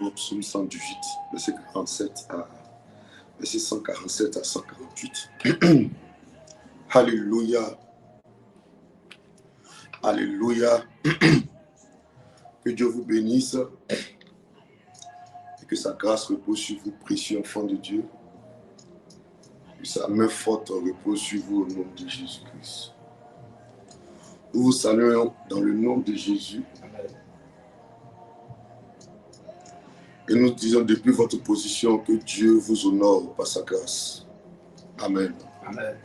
au psaume 118, verset 147 à 148. Alléluia. Alléluia. Que Dieu vous bénisse et que sa grâce repose sur vous, précieux enfants de Dieu. Que sa main forte repose sur vous au nom de Jésus-Christ. Nous vous saluons dans le nom de Jésus. Et nous disons depuis votre position que Dieu vous honore par sa grâce. Amen. Amen.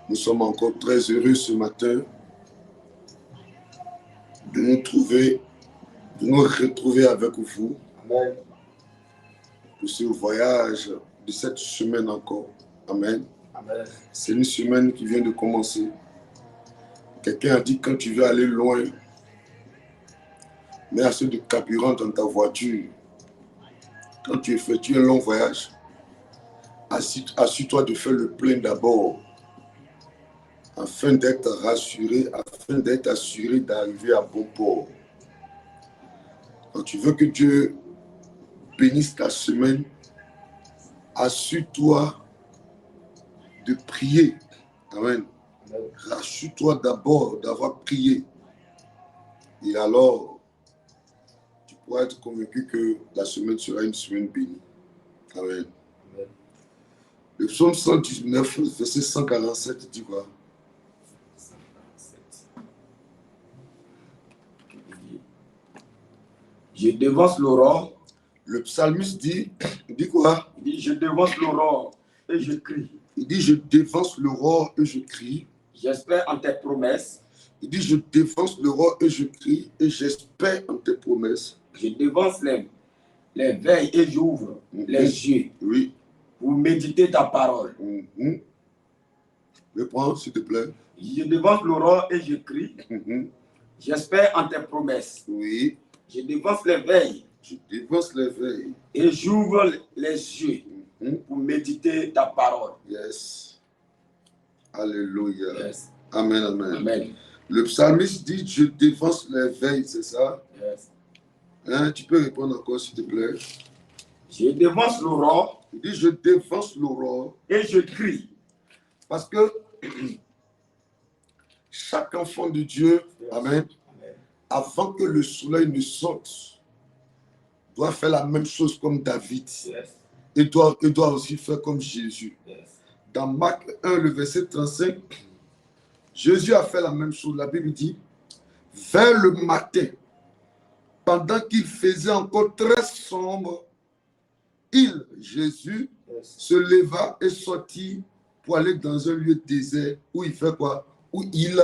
Nous sommes encore très heureux ce matin de nous retrouver avec vous. Amen. Pour ce voyage de cette semaine encore. Amen. Amen. C'est une semaine qui vient de commencer. Quelqu'un a dit quand tu veux aller loin, mets assez de carburant dans ta voiture. Quand tu effectues un long voyage, assure-toi de faire le plein d'abord, afin d'être rassuré, afin d'être assuré d'arriver à bon port. Quand tu veux que Dieu bénisse ta semaine, assure-toi de prier. Amen. Rassure-toi d'abord d'avoir prié. Et alors, tu pourras être convaincu que la semaine sera une semaine bénie. Amen. Amen. Le psaume 119, verset 147, dit quoi? 147. Je devance l'aurore. Le psalmiste dit quoi? Il dit, je devance l'aurore et je crie. Il dit, je devance l'aurore et je crie. J'espère en tes promesses. Il dit, je devance l'aurore et je crie et j'espère en tes promesses. Je devance les veilles et j'ouvre les yeux. Oui. Pour méditer ta parole. Reprends, s'il te plaît. Je devance l'aurore et je crie. J'espère en tes promesses. Oui. Je devance les veilles. Je devance les veilles. Et j'ouvre les yeux pour méditer ta parole. Yes. Alléluia. Yes. Amen, amen. Amen. Le psalmiste dit, je devance les veilles, c'est ça? Yes. Hein, tu peux répondre encore, s'il te plaît. Je devance l'aurore. Il dit, je devance l'aurore. Et je crie. Parce que chaque enfant de Dieu, amen, avant que le soleil ne sorte, doit faire la même chose comme David. Yes. Et doit aussi faire comme Jésus. Yes. Dans Marc 1, le verset 35, Jésus a fait la même chose. La Bible dit, vers le matin, pendant qu'il faisait encore très sombre, Jésus, se leva et sortit pour aller dans un lieu désert où il fait quoi? Où il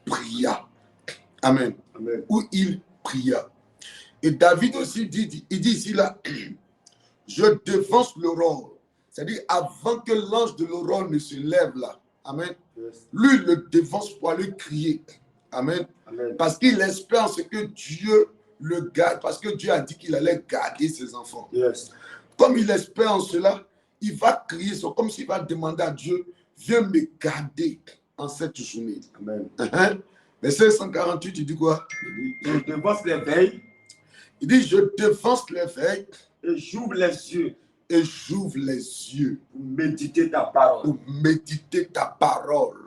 pria. Amen. Amen. Où il pria. Et David aussi dit, il dit ici là, je devance l'aurore. C'est-à-dire avant que l'ange de l'aurore ne se lève là. Amen. Yes. Lui, il le devance pour aller crier. Amen. Amen. Parce qu'il espère en ce que Dieu le garde. Parce que Dieu a dit qu'il allait garder ses enfants. Yes. Comme il espère en cela, il va crier. C'est comme s'il va demander à Dieu, viens me garder en cette journée. Amen. Verset 148, il dit quoi? Je devance les veilles. Il dit, je devance les veilles. Et j'ouvre les yeux. Et j'ouvre les yeux. Pour méditer ta parole. Pour méditer ta parole.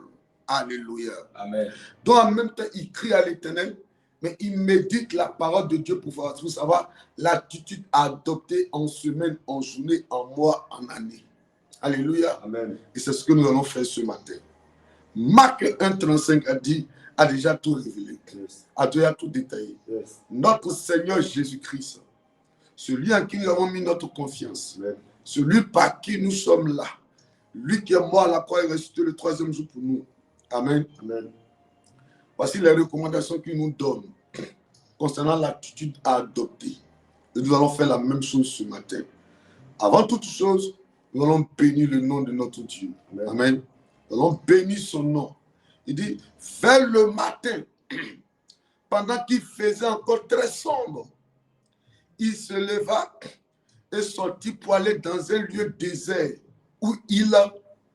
Alléluia. Amen. Donc en même temps, il crie à l'Éternel, mais il médite la parole de Dieu pour savoir l'attitude à adopter en semaine, en journée, en mois, en année. Alléluia. Amen. Et c'est ce que nous allons faire ce matin. Marc 1,35 a déjà tout révélé, Yes. a déjà tout détaillé. Yes. Notre Seigneur Jésus-Christ, celui en qui nous avons mis notre confiance, Amen. celui par qui nous sommes là, lui qui est mort à la croix et ressuscité le 3e jour pour nous. Amen. Amen. Voici les recommandations qu'il nous donne concernant l'attitude à adopter. Et nous allons faire la même chose ce matin. Avant toute chose, nous allons bénir le nom de notre Dieu. Amen. Amen. Nous allons bénir son nom. Il dit, vers le matin, pendant qu'il faisait encore très sombre, il se leva et sortit pour aller dans un lieu désert où il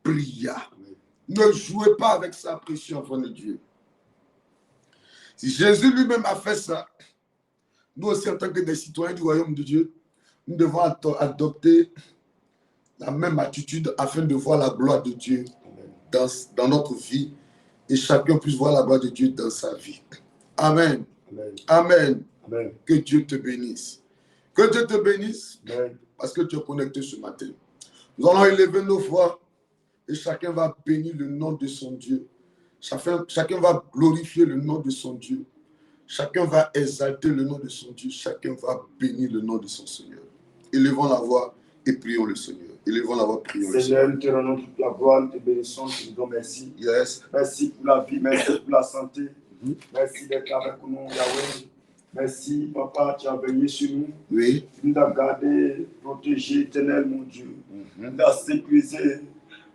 pria. Amen. Ne jouez pas avec sa précieux enfant de Dieu. Si Jésus lui-même a fait ça, nous aussi en tant que des citoyens du royaume de Dieu, nous devons adopter la même attitude afin de voir la gloire de Dieu dans notre vie et chacun puisse voir la gloire de Dieu dans sa vie. Amen. Amen. Amen. Amen. Que Dieu te bénisse. Que Dieu te bénisse Amen. parce que tu es connecté ce matin. Nous allons élever nos voix et chacun va bénir le nom de son Dieu. Chacun va glorifier le nom de son Dieu. Chacun va exalter le nom de son Dieu. Chacun va bénir le nom de son Seigneur. Élevons la voix et prions le Seigneur. Élevons la voix, prions le Seigneur, Seigneur. nous te rendons toute la gloire, nous te bénissons, nous te disons merci. Yes. Merci pour la vie, merci pour la santé. Merci d'être avec nous, Yahweh. Merci, Papa, tu as veillé sur nous. Oui. Tu nous as gardés, protégés, éternel, mon Dieu. Tu nous as sécurisés.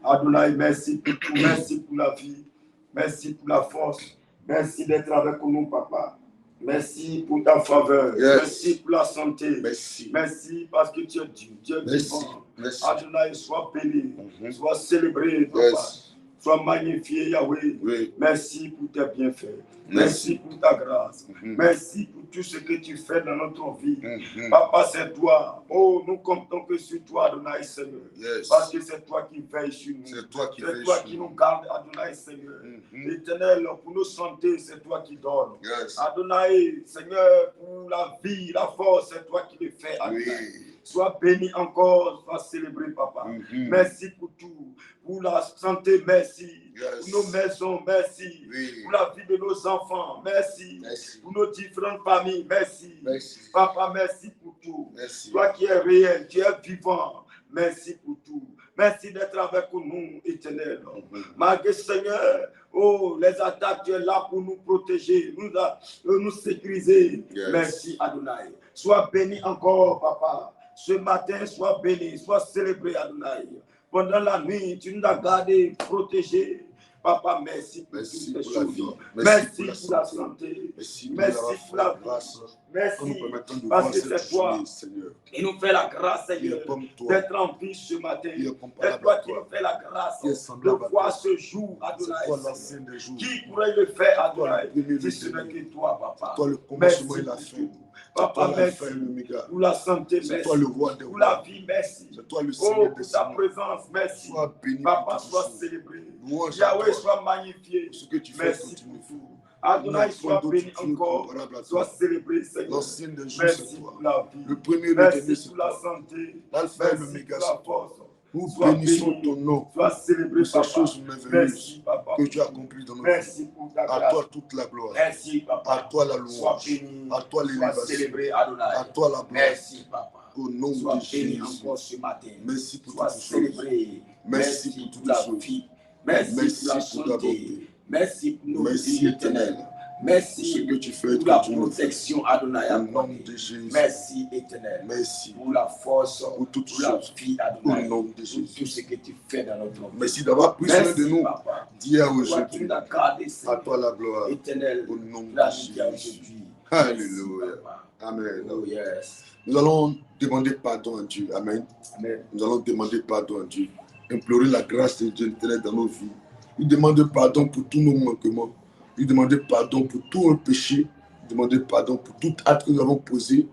Adonai, merci pour tout. Merci pour la vie. Merci pour la force. Merci d'être avec nous, Papa. Merci pour ta faveur. Yes. Merci pour la santé. Merci. Merci parce que tu es Dieu. Tu es Merci. vivant. Merci. Adonai, sois béni. Sois célébré, Papa. Yes. Sois magnifié, Yahweh. Oui. Merci pour tes bienfaits. Merci. Merci pour ta grâce. Merci pour tout ce que tu fais dans notre vie. Mhm. Papa, c'est toi. Oh, nous comptons que sur toi, Adonai, Seigneur. Yes. Parce que c'est toi qui veilles sur nous. C'est toi qui C'est veilles toi sur qui nous. nous garde, Adonai, Seigneur. Éternel, pour nos santé, c'est toi qui donnes. Yes. Adonai, Seigneur, pour la vie, la force, c'est toi qui le fais, Adonai. Oui. Sois béni encore, sois célébré, Papa. Mhm. Merci pour tout. Pour la santé, merci. Yes. Pour nos maisons, merci. Oui. Pour la vie de nos enfants, merci. Merci. Pour nos différentes familles, merci. Merci. Papa, merci pour tout. Merci. Toi qui es réel, tu es vivant, merci pour tout. Merci d'être avec nous, éternel. Malgré Seigneur, oh, les attaques, tu es là pour nous protéger, nous sécuriser. Yes. Merci, Adonai. Sois béni encore, Papa. Ce matin, sois béni, sois célébré, Adonai. Pendant la nuit, tu nous as gardés, protégés. Papa, merci pour Merci toutes pour ces la choses. vie. Merci Merci pour la santé. Merci Merci pour la grâce. grâce. En nous Merci permettant de parce voir que cette c'est toi. journée, Seigneur. qui nous fait la grâce, Il Seigneur, est comme toi. d'être en vie ce matin. Il est C'est comparable toi à qui nous toi. fait la grâce Il est de semblable à voir toi. ce jour, C'est Adonai. toi Seigneur. l'ancien des jours. Qui pourrait le faire, Toi le Adonai, premier si des ce n'est derniers. que toi, Papa. Toi le Merci commencement et la pour fin. tout. C'est toi Papa, l'alpha merci et l'oméga. pour la santé, C'est merci. toi le roi des Pour la rois. vie, merci. C'est toi le Oh, Seigneur des pour ta seigneurs. présence, merci. Sois béni Papa, pour toutes sois choses. célébré. Louange à Yahweh, toi. sois magnifié. Pour ce que tu fais Merci continue. pour tout. Adonai, sois d'autre béni Dieu encore. comparable à Sois toi. célébré, Seigneur. L'ancien des jours, c'est Merci toi. pour la vie. Le premier et le dernier, Merci c'est pour la toi. santé. L'alpha et Merci l'oméga, pour la c'est toi. force. Nous Sois bénissons béni. ton nom Sois célébré, pour ces Papa. choses merveilleuses Merci, Papa. que tu as accomplies dans nos vies. Merci pour ta À grâce. toi toute la gloire. Merci, Papa. À toi la Sois louange. béni. À toi Sois l'élévation. célébré, Adonai. À toi la gloire. Merci, Papa. Au nom Sois de béni Jésus. encore ce matin. Merci pour Sois toutes choses. célébré. Merci pour pour toutes la choses. vie. Merci Merci pour la pour ta bonté. santé. Merci pour nos Merci, vies Éternel. éternelles. Merci Pour ce que tu fais, pour la continue de faire. protection, Adonai. Au nom accordée. de Jésus. Merci, éternel. Merci. Pour la force, Pour toutes la choses. vie, Au Adonai. nom de Pour Jésus. tout ce que tu fais dans notre vie. Merci d'avoir pris soin de Merci, nous Papa. d'hier à Toi qui aujourd'hui. nous as gardé, À Seigneur. toi la gloire. Éternel, Au nom de la vie à Jésus. aujourd'hui. Alléluia. Merci, Papa. Amen. Oh, yes. Nous allons demander pardon à Dieu. Amen. Amen. Nous allons demander pardon à Dieu. Implorer la grâce de Dieu éternel dans nos vies. Lui demander pardon pour tous nos manquements. Lui demander pardon pour tout nos péchés. Lui demander pardon pour tout acte que nous avons posé.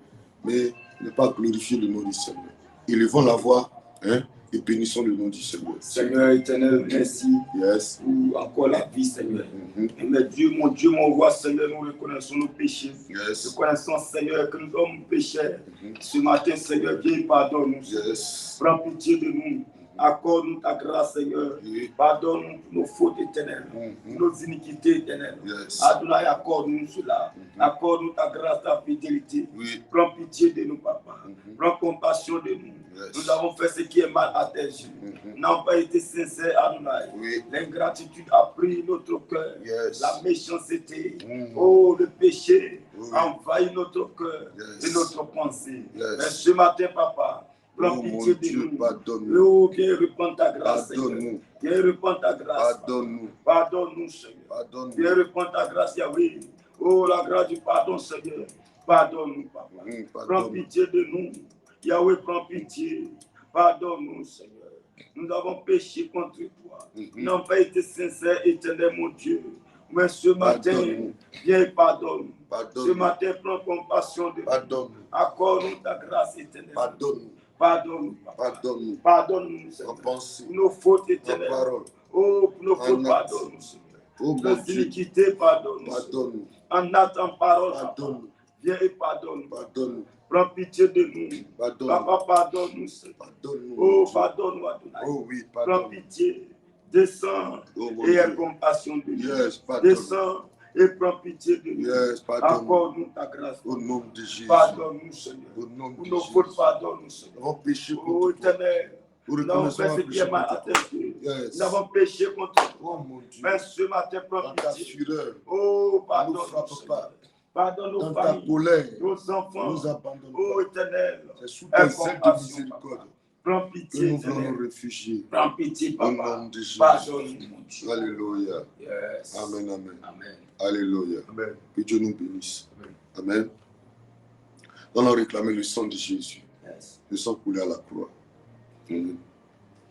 Mais ne pas glorifier le nom du Seigneur. Élevons la voix, hein, et bénissons le nom du Seigneur. Seigneur éternel, merci Yes. pour encore la vie, Seigneur. Mhm. Mais Dieu, mon roi, Seigneur, nous reconnaissons nos péchés. Yes. Nous connaissons, Seigneur, que nous sommes pécheurs. Ce matin, Seigneur, viens pardonne-nous. Yes. Prends pitié de nous. Accorde-nous ta grâce, Seigneur. Oui. Pardonne-nous pour nos fautes éternelles, Mhm. nos iniquités éternelles. Yes. Adonai, accorde-nous cela. Accorde-nous ta grâce, ta fidélité. Oui. Prends pitié de nous, Papa. Mhm. Prends compassion de nous. Yes. Nous avons fait ce qui est mal à tes yeux. Mhm. Nous n'avons pas été sincères, Adonai. Oui. L'ingratitude a pris notre cœur. Yes. La méchanceté, Mhm. oh, le péché Oui. a envahi notre cœur Yes. et notre pensée. Yes. Mais ce matin, Papa, prends Oh mon pitié de Dieu, nous. pardonne-nous. Oh, viens répandre ta grâce, Seigneur. Pardonne-nous. Viens répandre ta grâce. Pardonne-nous. Pardonne-nous, Seigneur. Viens Pardonne-nous. répandre ta grâce, Yahweh. Oh, la grâce du pardon, Seigneur. Pardonne-nous, Papa. Prends Pardonne-nous. pitié de nous. Yahweh, prends pitié. Pardonne-nous, Seigneur. Nous avons péché contre toi. Nous n'avons pas été sincères, éternel, mon Dieu. Mais ce matin, Pardonne-nous. viens et pardonne. Ce Pardonne-nous. matin, prends compassion de nous. Pardonne-nous. Accorde-nous ta grâce éternelle. Pardonne-nous. Pardonne-nous, Papa. Pardonne-nous. Pardonne-nous, En Seigneur. pensée, Pour nos fautes en éternelles. parole, Oh, pour nos en fautes, acte. pardonne-nous, Seigneur. oh Nos mon Dieu, iniquités, pardonne-nous. Seigneur. pardonne-nous. En acte, en parole, Papa. Pardonne-nous. Viens et pardonne-nous. Pardonne-nous. Prends pitié de nous. Pardonne-nous. Papa, pardonne-nous, Seigneur. Pardonne-nous. Oh, mon Dieu. pardonne-nous, Adonai. Oh oui, Prends pardonne-nous. pitié. Descends Oh mon et aie Dieu. compassion de nous. Yes, pardonne-nous. Descends et prends pitié de nous. Yes, pardonne-nous. Accorde-nous ta grâce. Au nom de Jésus. Pardonne-nous, Seigneur. Au nom Pour de nos Jésus. fautes, pardonne-nous, Nous Seigneur. avons péché Oh, contre toi. éternel. Nous Nous avons reconnaissons fait avoir ce qui péché est mal à contre tes toi. yeux. Yes. Nous avons péché contre toi. Oh mon Dieu. Mais ce matin, prends Dans ta pitié. fureur, Oh, ne pardonne nous frappe Seigneur. pas. Pardonne nos Dans ta familles, colère, nos enfants. ne nous abandonne Oh, pas. éternel. C'est sous Aie tes ailes de compassion, miséricorde Papa. Prends que pitié, nous voulons éternel. nous réfugier. Prends pitié, Au Papa. nom de Jésus. Pardonne-nous, mon Dieu. Alléluia. Yes. Amen, amen. Amen. Alléluia. Amen. Que Dieu nous bénisse. Amen. Amen. Nous allons réclamer le sang de Jésus. Yes. Le sang coulé à la croix. Amen.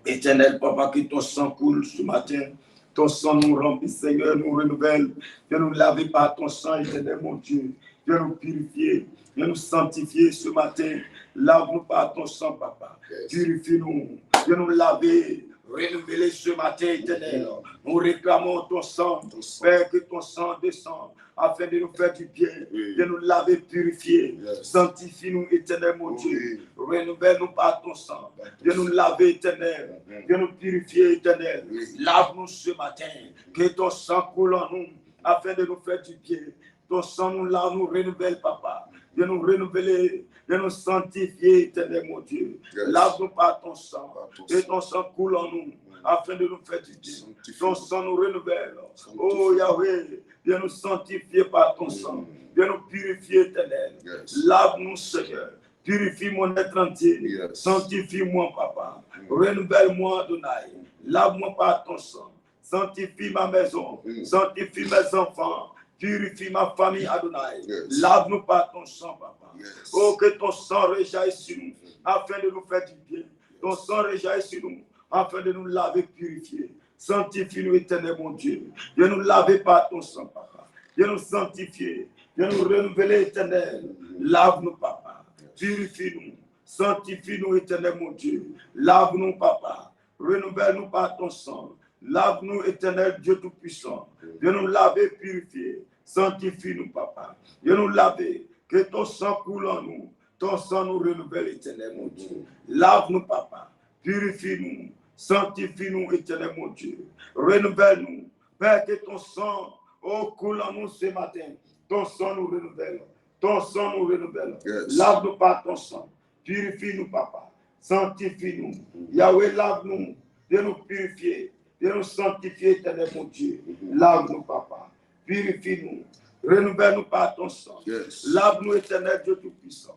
Éternel, Papa, que ton sang coule ce matin. Ton sang nous remplit, Seigneur, nous renouvelle. Viens nous laver par ton sang, éternel, mon Dieu. Viens nous purifier. Viens nous sanctifier ce matin. Lave-nous par ton sang, Papa. Yes. Purifie-nous. Viens nous laver. Renouveler ce matin, éternel. Nous réclamons ton sang. Ton sang. Père, que ton sang descende afin de nous faire du bien. Oui. Viens nous laver, purifier. Yes. Sanctifie-nous, éternel, mon Dieu. Oui. Renouvelle-nous par ton sang. Viens nous laver, éternel. Viens nous purifier, éternel. Oui. Lave-nous ce matin. Que ton sang coule en nous afin de nous faire du bien. Ton sang nous lave, nous renouvelle, Papa. Viens nous renouveler. Viens nous sanctifier, éternel, mon Dieu. Yes. Lave-nous par ton sang. Par ton Que sang. ton sang coule en nous afin de nous faire du bien. Sanctifie. Ton sang nous renouvelle. Sanctifie. Oh Yahweh, viens nous sanctifier par ton sang. Viens nous purifier, éternel. Yes. Lave-nous, Seigneur. Purifie mon être entier. Yes. Sanctifie-moi, Papa. Renouvelle-moi, Adonai. Lave-moi par ton sang. Sanctifie ma maison. Sanctifie mes enfants. Purifie ma famille, Adonai. Yes. Lave-nous par ton sang, Papa. Yes. Oh, que ton sang rejaillisse sur nous afin de nous faire du bien. Ton sang rejaillisse sur nous afin de nous laver, purifier. Sanctifie-nous, éternel, mon Dieu. Viens nous laver par ton sang, Papa. Viens nous sanctifier. Viens nous renouveler, éternel. Lave-nous, Papa. Purifie-nous. Sanctifie-nous, éternel, mon Dieu. Lave-nous, Papa. Renouvelle-nous par ton sang. Lave-nous, éternel Dieu Tout-Puissant. Viens nous laver, purifier. Sanctifie-nous, Papa. Viens nous laver. Que ton sang coule en nous. Ton sang nous renouvelle, éternel, mon Dieu. Lave-nous, Papa. Purifie-nous. Sanctifie-nous, éternel, mon Dieu. Renouvelle-nous. Père, que ton sang coule en nous ce matin. Ton sang nous renouvelle. Ton sang nous renouvelle. Yes. Lave-nous par ton sang. Purifie-nous, Papa. Sanctifie-nous. Yahweh, lave-nous. Viens nous purifier. Viens nous sanctifier, éternel, mon Dieu. Lave-nous, Papa. Purifie-nous. Renouvelle-nous par ton sang. Yes. Lave-nous, éternel Dieu Tout-Puissant.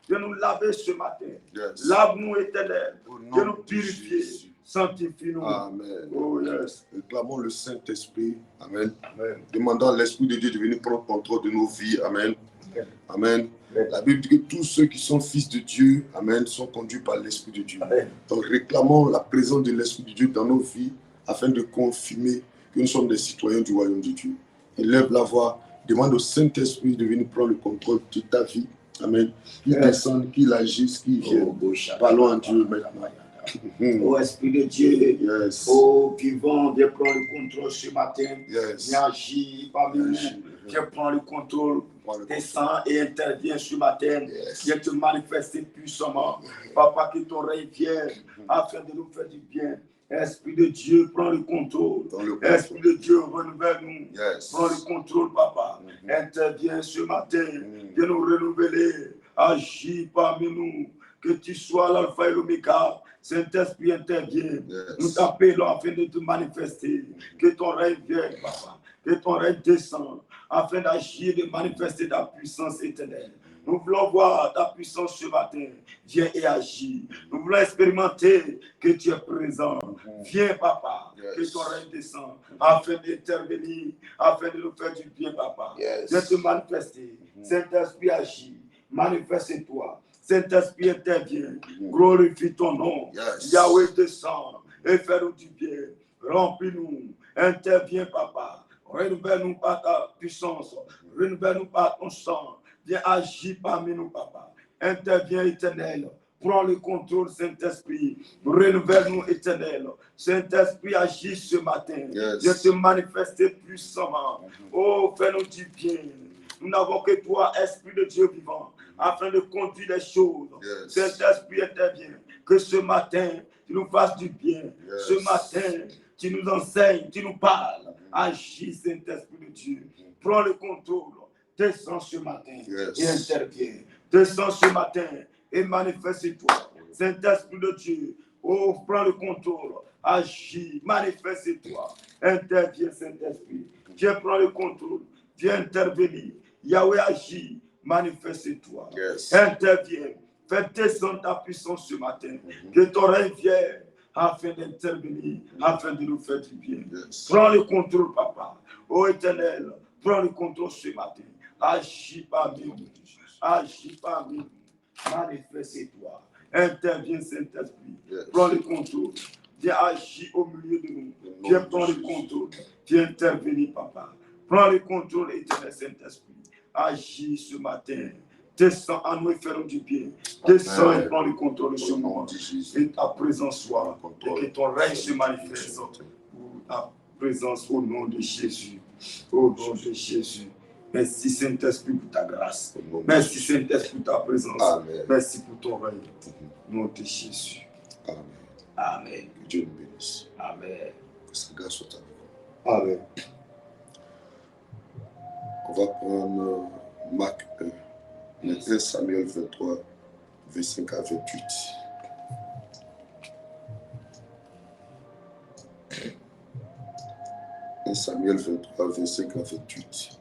Viens nous laver ce matin. Yes. Lave-nous, éternel. Au nom Viens nous de purifier. Jésus. Sanctifie-nous. Amen. Oh, yes. Réclamons le Saint-Esprit. Amen. Amen. Demandons à l'Esprit de Dieu de venir prendre contrôle de nos vies. Amen. Amen. Amen. Amen. La Bible dit que tous ceux qui sont fils de Dieu, Amen, sont conduits par l'Esprit de Dieu. Amen. Donc réclamons la présence de l'Esprit de Dieu dans nos vies afin de confirmer que nous sommes des citoyens du royaume de Dieu. Élève la voix, demande au Saint-Esprit de venir prendre le contrôle de ta vie. Amen. Qu'il Yes. descende, qu'il agisse, qu'il vienne. Parlons à Dieu maintenant. Oh, Esprit de Dieu. Yes. Oh, vivant, viens prendre le contrôle ce matin. Yes. Viens agir parmi nous. Agis. Viens prendre le contrôle. Prends le contrôle. Descends et interviens ce matin. Yes. Viens te manifester puissamment. Papa, que ton règne vienne afin de nous faire du bien. Esprit de Dieu, prends le contrôle. Prends le contrôle. Esprit de Dieu, renouvelle-nous. Yes. Prends le contrôle, Papa. Interviens ce matin. Viens nous renouveler. Agis parmi nous. Que tu sois l'alpha et l'oméga. Saint-Esprit intervient. Yes. Nous t'appelons afin de te manifester. Que ton règne vienne, Papa. Que ton règne descende afin d'agir, de manifester ta puissance éternelle. Nous voulons voir ta puissance ce matin. Viens et agis. Nous voulons expérimenter que tu es présent. Viens, Papa, Yes. que ton règne descende afin d'intervenir, afin de nous faire du bien, Papa. Yes. Viens te manifester. Saint-Esprit agit. Manifeste-toi. Saint-Esprit intervient. Glorifie ton nom. Yes. Yahweh descend et fais-nous du bien. Remplis-nous. Interviens, Papa. Renouvelle-nous par ta puissance. Renouvelle-nous par ton sang. Viens agir parmi nous, papa. Interviens, Éternel. Prends le contrôle, Saint-Esprit. Renouvelle-nous, Éternel. Saint-Esprit, agis ce matin. Viens te manifester puissamment. Oh, fais-nous du bien. Nous n'avons que toi, Esprit de Dieu vivant, afin de conduire les choses. Saint-Esprit, intervient. Que ce matin, tu nous fasses du bien. Ce matin, tu nous enseignes, tu nous parles. Agis, Saint-Esprit de Dieu. Prends le contrôle. Descends ce matin et interviens. Descends ce matin et manifeste-toi. Saint-Esprit de Dieu, oh, prends le contrôle. Agis, manifeste-toi. Interviens, Saint-Esprit. Viens prendre le contrôle. Viens intervenir. Yahweh agit, manifeste-toi. Interviens. Fais descendre ta puissance ce matin. Que ton règne vienne afin d'intervenir, afin de nous faire du bien. Prends le contrôle, papa. Ô Éternel, prends le contrôle ce matin. Agis parmi nous. Agis parmi nous. Manifeste-toi. Interviens, Saint-Esprit. Prends le contrôle. Viens agir au milieu de nous. Viens prendre le contrôle. Viens intervenir, papa. Prends le contrôle, Éternel Saint-Esprit. Agis ce matin. Descends en nous et fais-nous du bien. Descends et prends le contrôle de ce moment. Et ta présence soit. Et que ton règne se manifeste. Pour ta présence au nom de Jésus. Au nom de Jésus. Merci Saint-Esprit pour ta grâce. Merci Saint-Esprit pour ta présence. Amen. Merci pour ton règne. Au nom de Jésus. Amen. Amen. Que Dieu nous bénisse. Amen. Que sa grâce soit avec vous. Amen. On va prendre Marc 1, 1 Samuel 23, 25 à 28. Samuel 23, 25 à 28.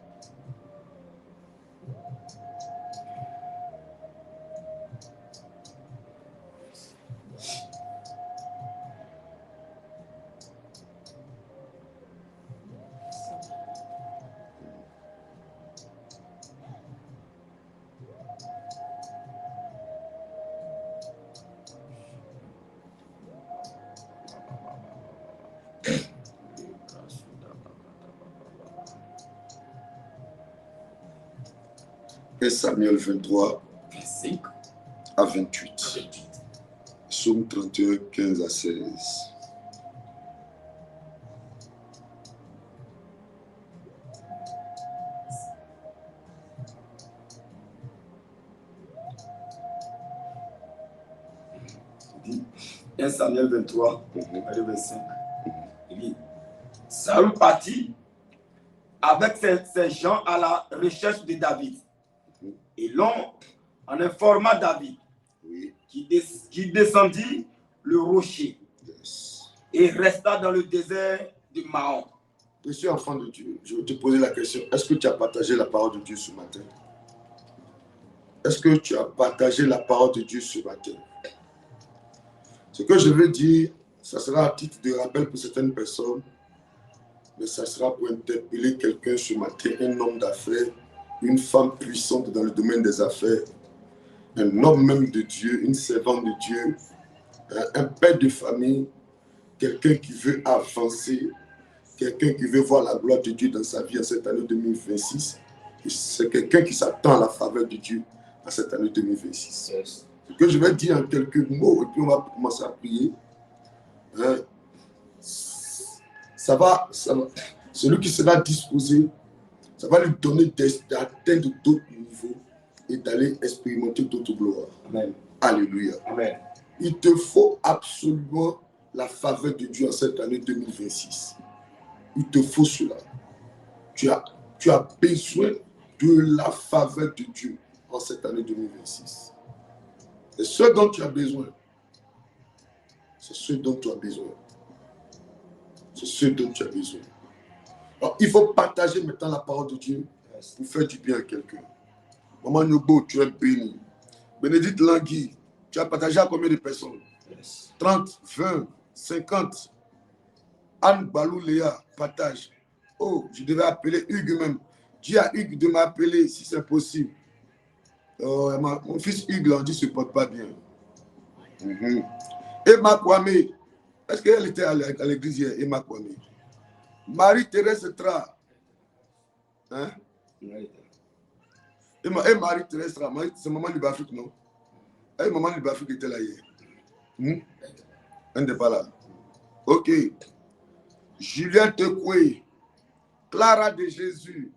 Et Samuel 23 25 à 28. Psaume 31, 15 à 16. Dit 1 Samuel 23, 25. Il dit, Saül partit avec ses gens à la recherche de David. Et l'on en informa David, qui descendit le rocher et resta dans le désert de Mahon. Je suis enfant de Dieu. Je vais te poser la question. Est-ce que tu as partagé la parole de Dieu ce matin? Est-ce que tu as partagé la parole de Dieu ce matin? Ce que je veux dire, ça sera à titre de rappel pour certaines personnes, mais ça sera pour interpeller quelqu'un ce matin, un homme d'affaires, une femme puissante dans le domaine des affaires, un homme même de Dieu, une servante de Dieu, un père de famille, quelqu'un qui veut avancer, quelqu'un qui veut voir la gloire de Dieu dans sa vie en cette année 2026. C'est quelqu'un qui s'attend à la faveur de Dieu en cette année 2026. Ce que je vais dire en quelques mots, et puis on va commencer à prier. Celui qui sera disposé, ça va lui donner d'atteindre d'autres niveaux et d'aller expérimenter d'autres gloires. Amen. Alléluia. Amen. Il te faut absolument la faveur de Dieu en cette année 2026. Il te faut cela. Tu as besoin de la faveur de Dieu en cette année 2026. C'est ce dont tu as besoin. C'est ce dont tu as besoin. C'est ce dont tu as besoin. Alors, il faut partager maintenant la parole de Dieu pour faire du bien à quelqu'un. Maman Nobo, tu es béni. Bénédicte Langui, tu as partagé à combien de personnes? 30, 20, 50. Anne Balou Léa, partage. Oh, je devais appeler Hugues même. Dis à Hugues de m'appeler si c'est possible. Oh, mon fils Hugues, là, on dit ne se porte pas bien. Emma Kwame, est-ce qu'elle était à l'église hier? Emma Kwame. Marie-Thérèse Tra, Hein? Oui. Et Marie-Thérèse, c'est maman Libafrique, non? Et maman Libafrique était là hier. Elle n'était pas là. Ok. Julien Tekoué, Clara de Jésus,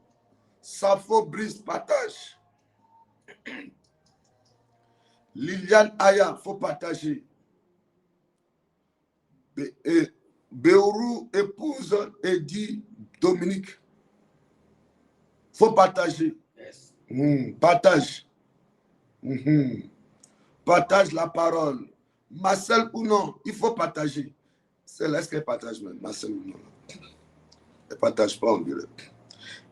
Safo Brice Partage. Liliane Aya, faut partager. Béourou, épouse Eddie Dominique. Faut partager. Yes. Partage. Partage la parole. Marcel ou non, il faut partager. C'est là qu'elle partage même, Marcel ou non. Elle ne partage pas en direct.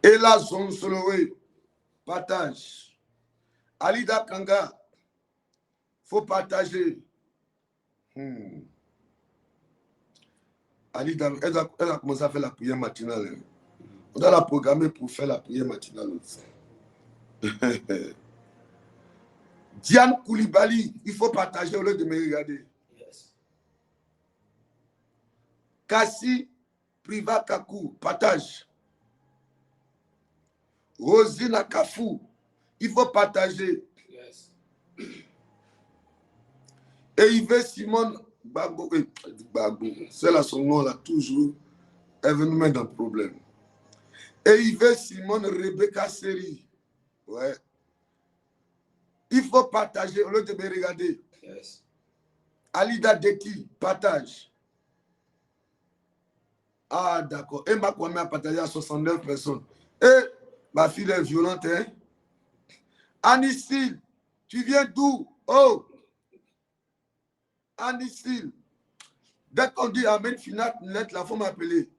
Et la zone Soloé, partage. Alida Kanga, faut partager. Alida, elle a commencé à faire la prière matinale. On doit la programmer pour faire la prière matinale aussi. Diane Koulibaly, il faut partager au lieu de me regarder. Yes. Kassi Priva Kakou, partage. Rosina Kafou, il faut partager. Yes. Et Yves Simone Bagbo, c'est là son nom là, toujours, elle veut nous mettre dans le problème. Et Yves Simone Rebecca Seri, ouais. Il faut partager au lieu de me regarder. Yes. Alida Deki, partage. Ah, d'accord. Et ma Kwame a partagé à 69 personnes. Et ma fille est violente, hein? Anicile, tu viens d'où? Oh! Anicile. Dès qu'on dit Amen, finat, net, la faut m'appeler.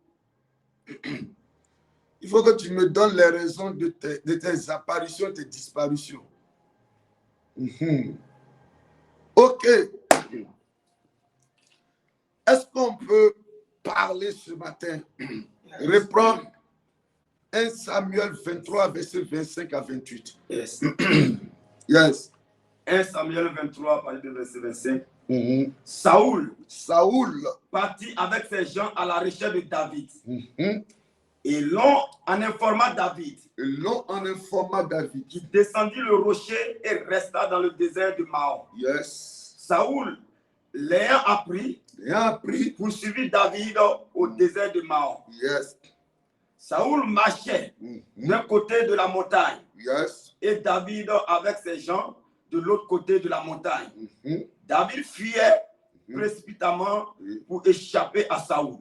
Il faut que tu me donnes les raisons de tes apparitions, tes disparitions. Ok. Est-ce qu'on peut parler ce matin? Reprends 1 Samuel 23, verset 25 à 28. Yes. Yes. 1 Samuel 23, partir de verset 25. Saoul partit avec ses gens à la recherche de David. Et l'on en informa David. Qui descendit le rocher et resta dans le désert de Maon. Yes. Saoul, l'ayant appris, poursuivit David au désert de Maon. Yes. Saoul marchait d'un côté de la montagne. Yes. Et David avec ses gens de l'autre côté de la montagne. David fuyait précipitamment pour échapper à Saoul.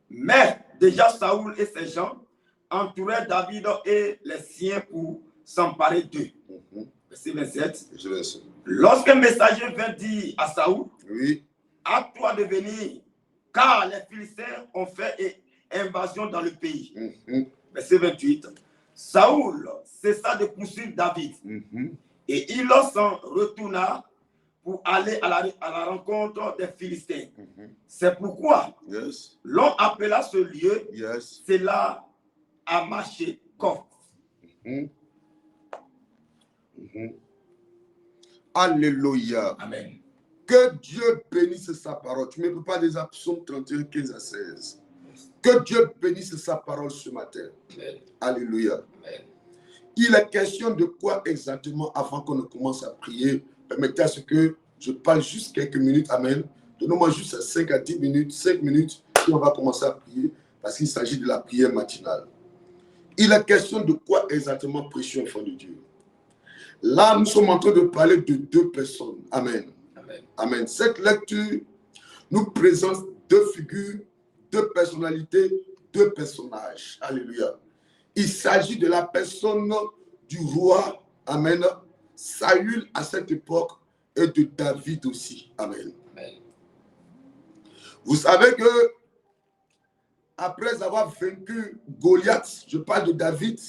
Mais déjà Saoul et ses gens entouraient David et les siens pour s'emparer d'eux. Verset 27. Lorsqu'un messager vint dire à Saoul, à toi de venir, car les Philistins ont fait invasion dans le pays. Verset 28. Saoul cessa de poursuivre David et il s'en retourna pour aller à la rencontre des Philistins. C'est pourquoi l'on appela ce lieu, c'est là à marcher Kof. Alléluia. Amen. Que Dieu bénisse sa parole. Tu ne me peux pas des psaumes 31, 15 à 16. Que Dieu bénisse sa parole ce matin. Amen. Alléluia. Amen. Il est question de quoi exactement avant qu'on ne commence à prier? Permettez à ce que je parle juste quelques minutes. Amen. Donnez-moi juste 5 à 10 minutes, 5 minutes, et on va commencer à prier parce qu'il s'agit de la prière matinale. Il est question de quoi exactement prêcher, enfant de Dieu? Là, nous sommes en train de parler de deux personnes. Amen. Amen. Amen. Cette lecture nous présente deux figures, deux personnalités, deux personnages. Alléluia. Il s'agit de la personne du roi, amen, Saül à cette époque et de David aussi. Amen. Amen. Vous savez que après avoir vaincu Goliath, je parle de David,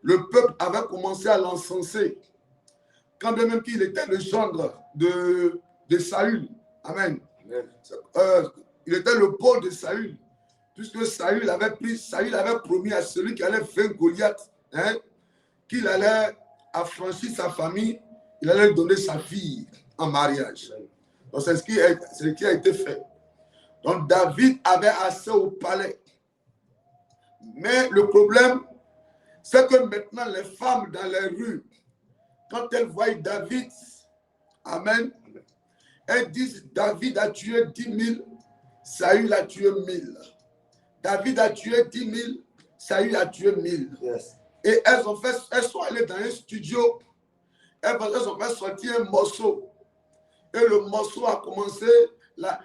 le peuple avait commencé à l'encenser. Quand bien même qu'il était le gendre de Saül. Amen. Il était le beau de Saül. Puisque Saül avait promis à celui qui allait vaincre Goliath, hein, qu'il allait affranchir sa famille, il allait donner sa fille en mariage. Donc c'est ce qui a été fait. Donc David avait accès au palais. Mais le problème, c'est que maintenant, les femmes dans les rues, quand elles voient David, amen, elles disent David a tué 10 000, Saül a tué 1000. David a tué 10 000, Saül a tué 1000. Yes. Et elles sont allées dans un studio, elles ont fait sortir un morceau. Et le morceau a commencé, la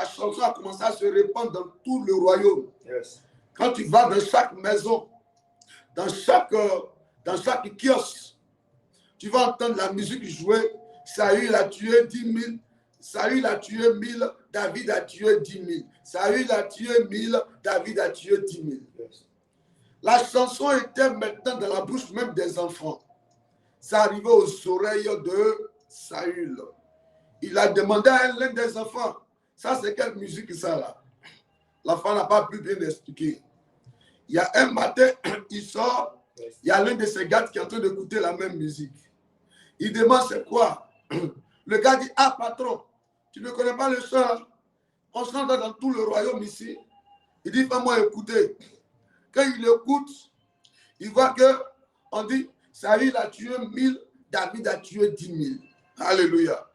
chanson a commencé à se répandre dans tout le royaume. Yes. Quand tu vas dans chaque maison, dans chaque kiosque, tu vas entendre la musique jouer. Saül a tué 10 000, Saül a tué 1000, David a tué 10 000. Saül a tué 1000, David a tué 10 000. Yes. La chanson était maintenant dans la bouche même des enfants. Ça arrivait aux oreilles de Saül. Il a demandé à l'un des enfants, ça c'est quelle musique ça là? L'enfant n'a pas pu bien expliquer. Il y a un matin, il sort, il y a l'un de ses gars qui est en train d'écouter la même musique. Il demande c'est quoi? Le gars dit, ah patron, tu ne connais pas le chant? On chante dans tout le royaume ici. Il dit, fais-moi écouter. Quand il écoute, il voit que on dit, Saül a tué 1000, David a tué 10 000. Alléluia.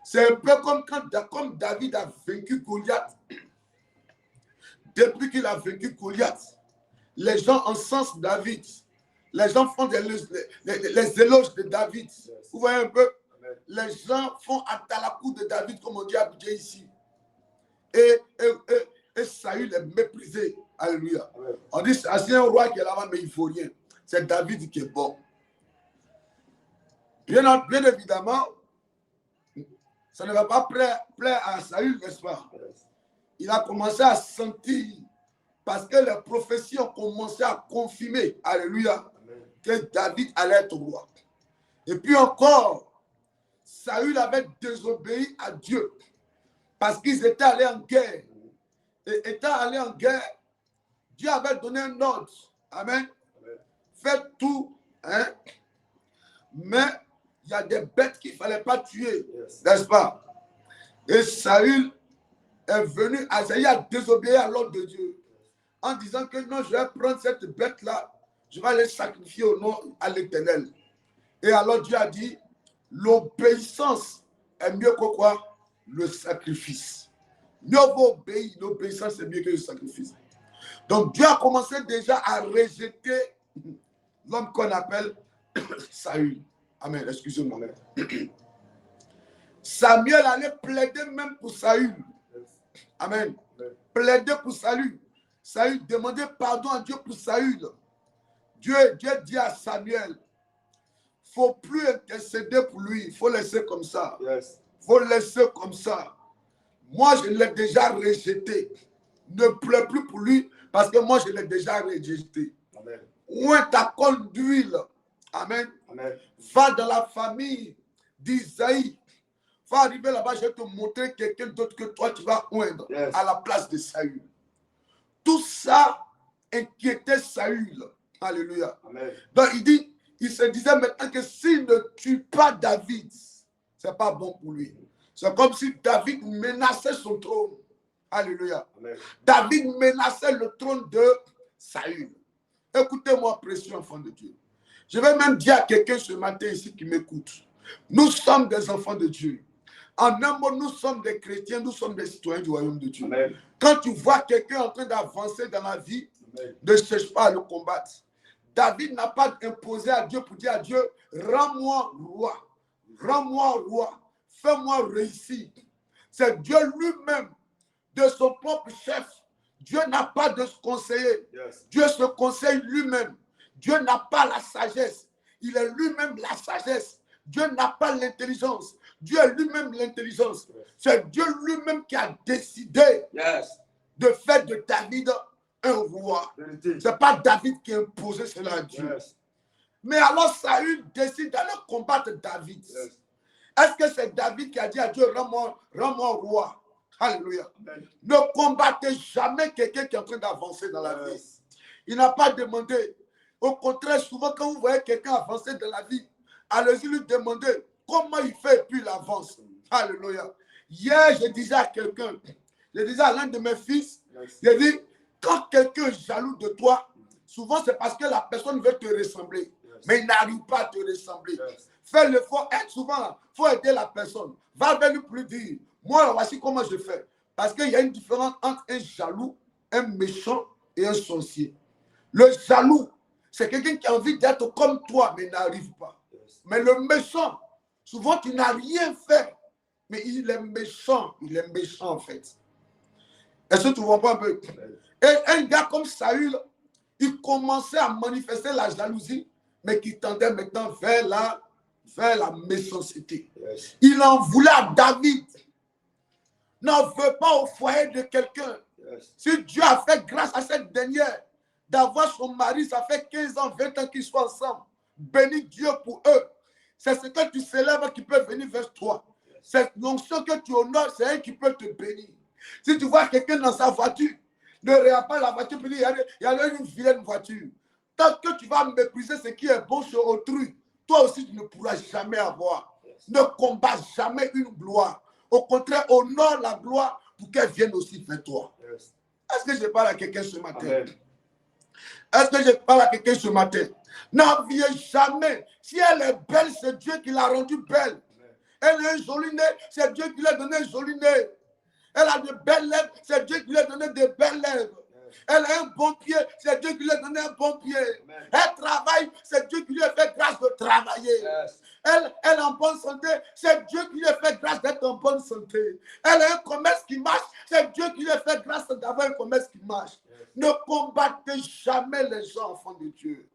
C'est un peu comme David a vaincu Goliath. Depuis qu'il a vaincu Goliath, les gens encensent David. Les gens font les éloges de David. Vous voyez un peu? Les gens font atalakou de David, comme on dit à Abidjan ici. Et Saül est méprisé. Alléluia. On dit, c'est un roi qui est là-bas, mais il ne faut rien. C'est David qui est bon. Bien évidemment, ça ne va pas plaire à Saül, n'est-ce pas? Il a commencé à sentir, parce que les prophéties ont commencé à confirmer, alléluia, que David allait être roi. Et puis encore, Saül avait désobéi à Dieu, parce qu'ils étaient allés en guerre. Et étant allés en guerre, Dieu avait donné un ordre. Amen. Faites tout, hein? Mais il y a des bêtes qu'il ne fallait pas tuer, n'est-ce pas? Et Saül est venu, Asaïe a désobéi à l'ordre de Dieu, en disant que non, je vais prendre cette bête-là, je vais aller sacrifier au nom à l'Éternel. Et alors Dieu a dit, l'obéissance est mieux que quoi? Le sacrifice. Mieux vaut obéir, l'obéissance est mieux que le sacrifice. Donc Dieu a commencé déjà à rejeter l'homme qu'on appelle Saül. Amen, excusez-moi. Samuel allait plaider même pour Saül. Amen. Plaider pour Saül. Saül demandait pardon à Dieu pour Saül. Dieu dit à Samuel, il ne faut plus intercéder pour lui, il faut laisser comme ça. Il faut laisser comme ça. Moi, je l'ai déjà rejeté. Ne pleure plus pour lui parce que moi, je l'ai déjà rejeté. Amen. Où est ta colle d'huile? Amen. Amen. Va dans la famille d'Isaïe. Va arriver là-bas, je vais te montrer quelqu'un d'autre que toi, tu vas oindre à la place de Saül. Tout ça inquiétait Saül. Alléluia. Amen. Donc il se disait maintenant que s'il ne tue pas David, ce n'est pas bon pour lui. C'est comme si David menaçait son trône. Alléluia. Amen. David menaçait le trône de Saül. Écoutez-moi, précieux enfant de Dieu. Je vais même dire à quelqu'un ce matin ici qui m'écoute. Nous sommes des enfants de Dieu. En un mot, nous sommes des chrétiens, nous sommes des citoyens du royaume de Dieu. Amen. Quand tu vois quelqu'un en train d'avancer dans la vie, amen, ne cherche pas à le combattre. David n'a pas imposé à Dieu pour dire à Dieu, rends-moi roi, fais-moi réussir. C'est Dieu lui-même, de son propre chef. Dieu n'a pas de se conseiller. Yes. Dieu se conseille lui-même. Dieu n'a pas la sagesse. Il est lui-même la sagesse. Dieu n'a pas l'intelligence. Dieu est lui-même l'intelligence. Yes. C'est Dieu lui-même qui a décidé, yes, de faire de David un roi. Ce n'est pas David qui a imposé cela à Dieu. Yes. Mais alors Saül décide d'aller combattre David. Yes. Est-ce que c'est David qui a dit à Dieu, rends-moi roi? Alléluia. Amen. Ne combattez jamais quelqu'un qui est en train d'avancer dans la vie. Il n'a pas demandé. Au contraire, souvent quand vous voyez quelqu'un avancer dans la vie, allez-y lui demander comment il fait et puis il avance. Alléluia. Hier, je disais à quelqu'un, je disais à l'un de mes fils, je dis, quand quelqu'un est jaloux de toi, souvent c'est parce que la personne veut te ressembler, mais il n'arrive pas à te ressembler. Fais l'effort, aide souvent, il faut aider la personne. Va vers lui plus dire, moi voici comment je fais. Parce qu'il y a une différence entre un jaloux, un méchant et un sorcier. Le jaloux, c'est quelqu'un qui a envie d'être comme toi, mais n'arrive pas. Mais le méchant, souvent tu n'as rien fait, mais il est méchant en fait. Est-ce que tu vois pas un peu? Et un gars comme Saül, il commençait à manifester la jalousie, mais qui tendait maintenant vers la méchanceté. Il en voulait à David. N'en veux pas au foyer de quelqu'un. Si Dieu a fait grâce à cette dernière d'avoir son mari, ça fait 15 ans, 20 ans qu'ils sont ensemble. Bénis Dieu pour eux. C'est ce que tu célèbres qui peut venir vers toi. C'est l'onction que tu honores, c'est elle qui peut te bénir. Si tu vois quelqu'un dans sa voiture, ne regarde pas la voiture, il y a une vilaine voiture. Tant que tu vas mépriser ce qui est bon chez autrui, toi aussi tu ne pourras jamais avoir. Ne combats jamais une gloire. Au contraire, honore la gloire pour qu'elle vienne aussi vers toi. Est-ce que je parle à quelqu'un ce matin? Amen. Est-ce que je parle à quelqu'un ce matin? N'enviez jamais. Si elle est belle, c'est Dieu qui l'a rendue belle. Elle a un joli nez, c'est Dieu qui lui a donné un joli nez. Elle a de belles lèvres, c'est Dieu qui lui a donné de belles lèvres. Elle a un bon pied, c'est Dieu qui lui a donné un bon pied. Elle travaille, c'est Dieu qui lui a fait grâce de travailler. Elle est en bonne santé, c'est Dieu qui lui a fait grâce d'être en bonne santé. Elle a un commerce qui marche, c'est Dieu qui lui a fait grâce d'avoir un commerce qui marche. Ne combattez jamais les gens, enfants de Dieu.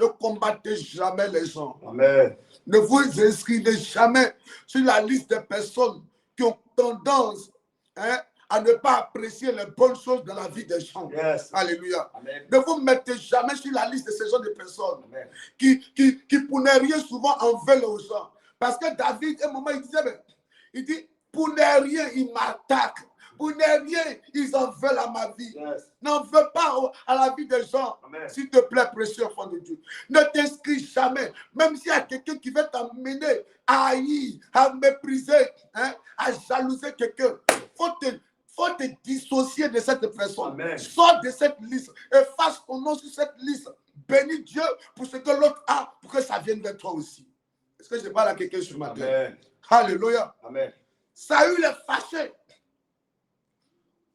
Ne combattez jamais les gens. Amen. Ne vous inscrivez jamais sur la liste des personnes qui ont tendance à ne pas apprécier les bonnes choses dans la vie des gens. Yes. Alléluia. Amen. Ne vous mettez jamais sur la liste de ces gens de personnes qui pour ne rien souvent en veulent aux gens. Parce que David, à un moment, il dit, pour ne rien, ils m'attaquent. Pour ne rien, ils en veulent à ma vie. Yes. N'en veux pas à la vie des gens. S'il te plaît, précieux enfant de Dieu. Ne t'inscris jamais. Même s'il y a quelqu'un qui veut t'amener à haïr, à mépriser, à jalouser quelqu'un, faut te dissocier de cette personne. Amen. Sors de cette liste. Efface ton nom sur cette liste. Bénis Dieu pour ce que l'autre a, pour que ça vienne vers toi aussi. Est-ce que je parle à quelqu'un ce matin? Amen. Alléluia. Amen. Saül est fâché.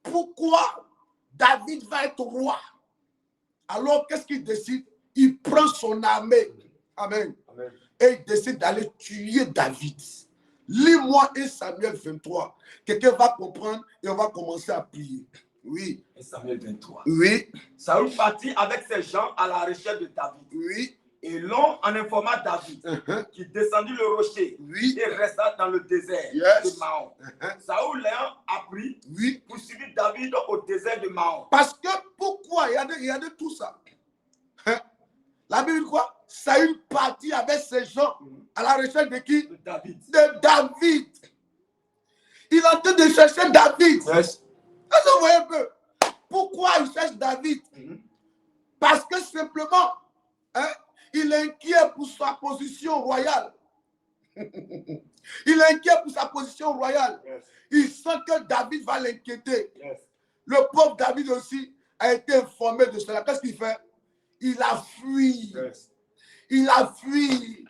Pourquoi David va être roi? Alors, qu'est-ce qu'il décide? Il prend son armée. Amen. Amen. Et il décide d'aller tuer David. Lis-moi 1 Samuel 23. Quelqu'un va comprendre et on va commencer à prier. Oui. 1 Samuel 23. Oui. Saül partit avec ses gens à la recherche de David. Oui. Et l'on en informa David, qui descendit le rocher et resta dans le désert de Mahon. Saül l'ayant appris, poursuivit David au désert de Mahon. Parce que pourquoi il y a de tout ça. La Bible dit quoi? Saül partit avec ses gens à la recherche de qui? De David. De David. Il est en train de chercher David. Yes. Est-ce que vous voyez un peu? Pourquoi il cherche David? Parce que simplement, il est inquiet pour sa position royale. Il est inquiet pour sa position royale. Yes. Il sent que David va l'inquiéter. Yes. Le pauvre David aussi a été informé de cela. Qu'est-ce qu'il fait? Il a fui. Yes. Il a fui.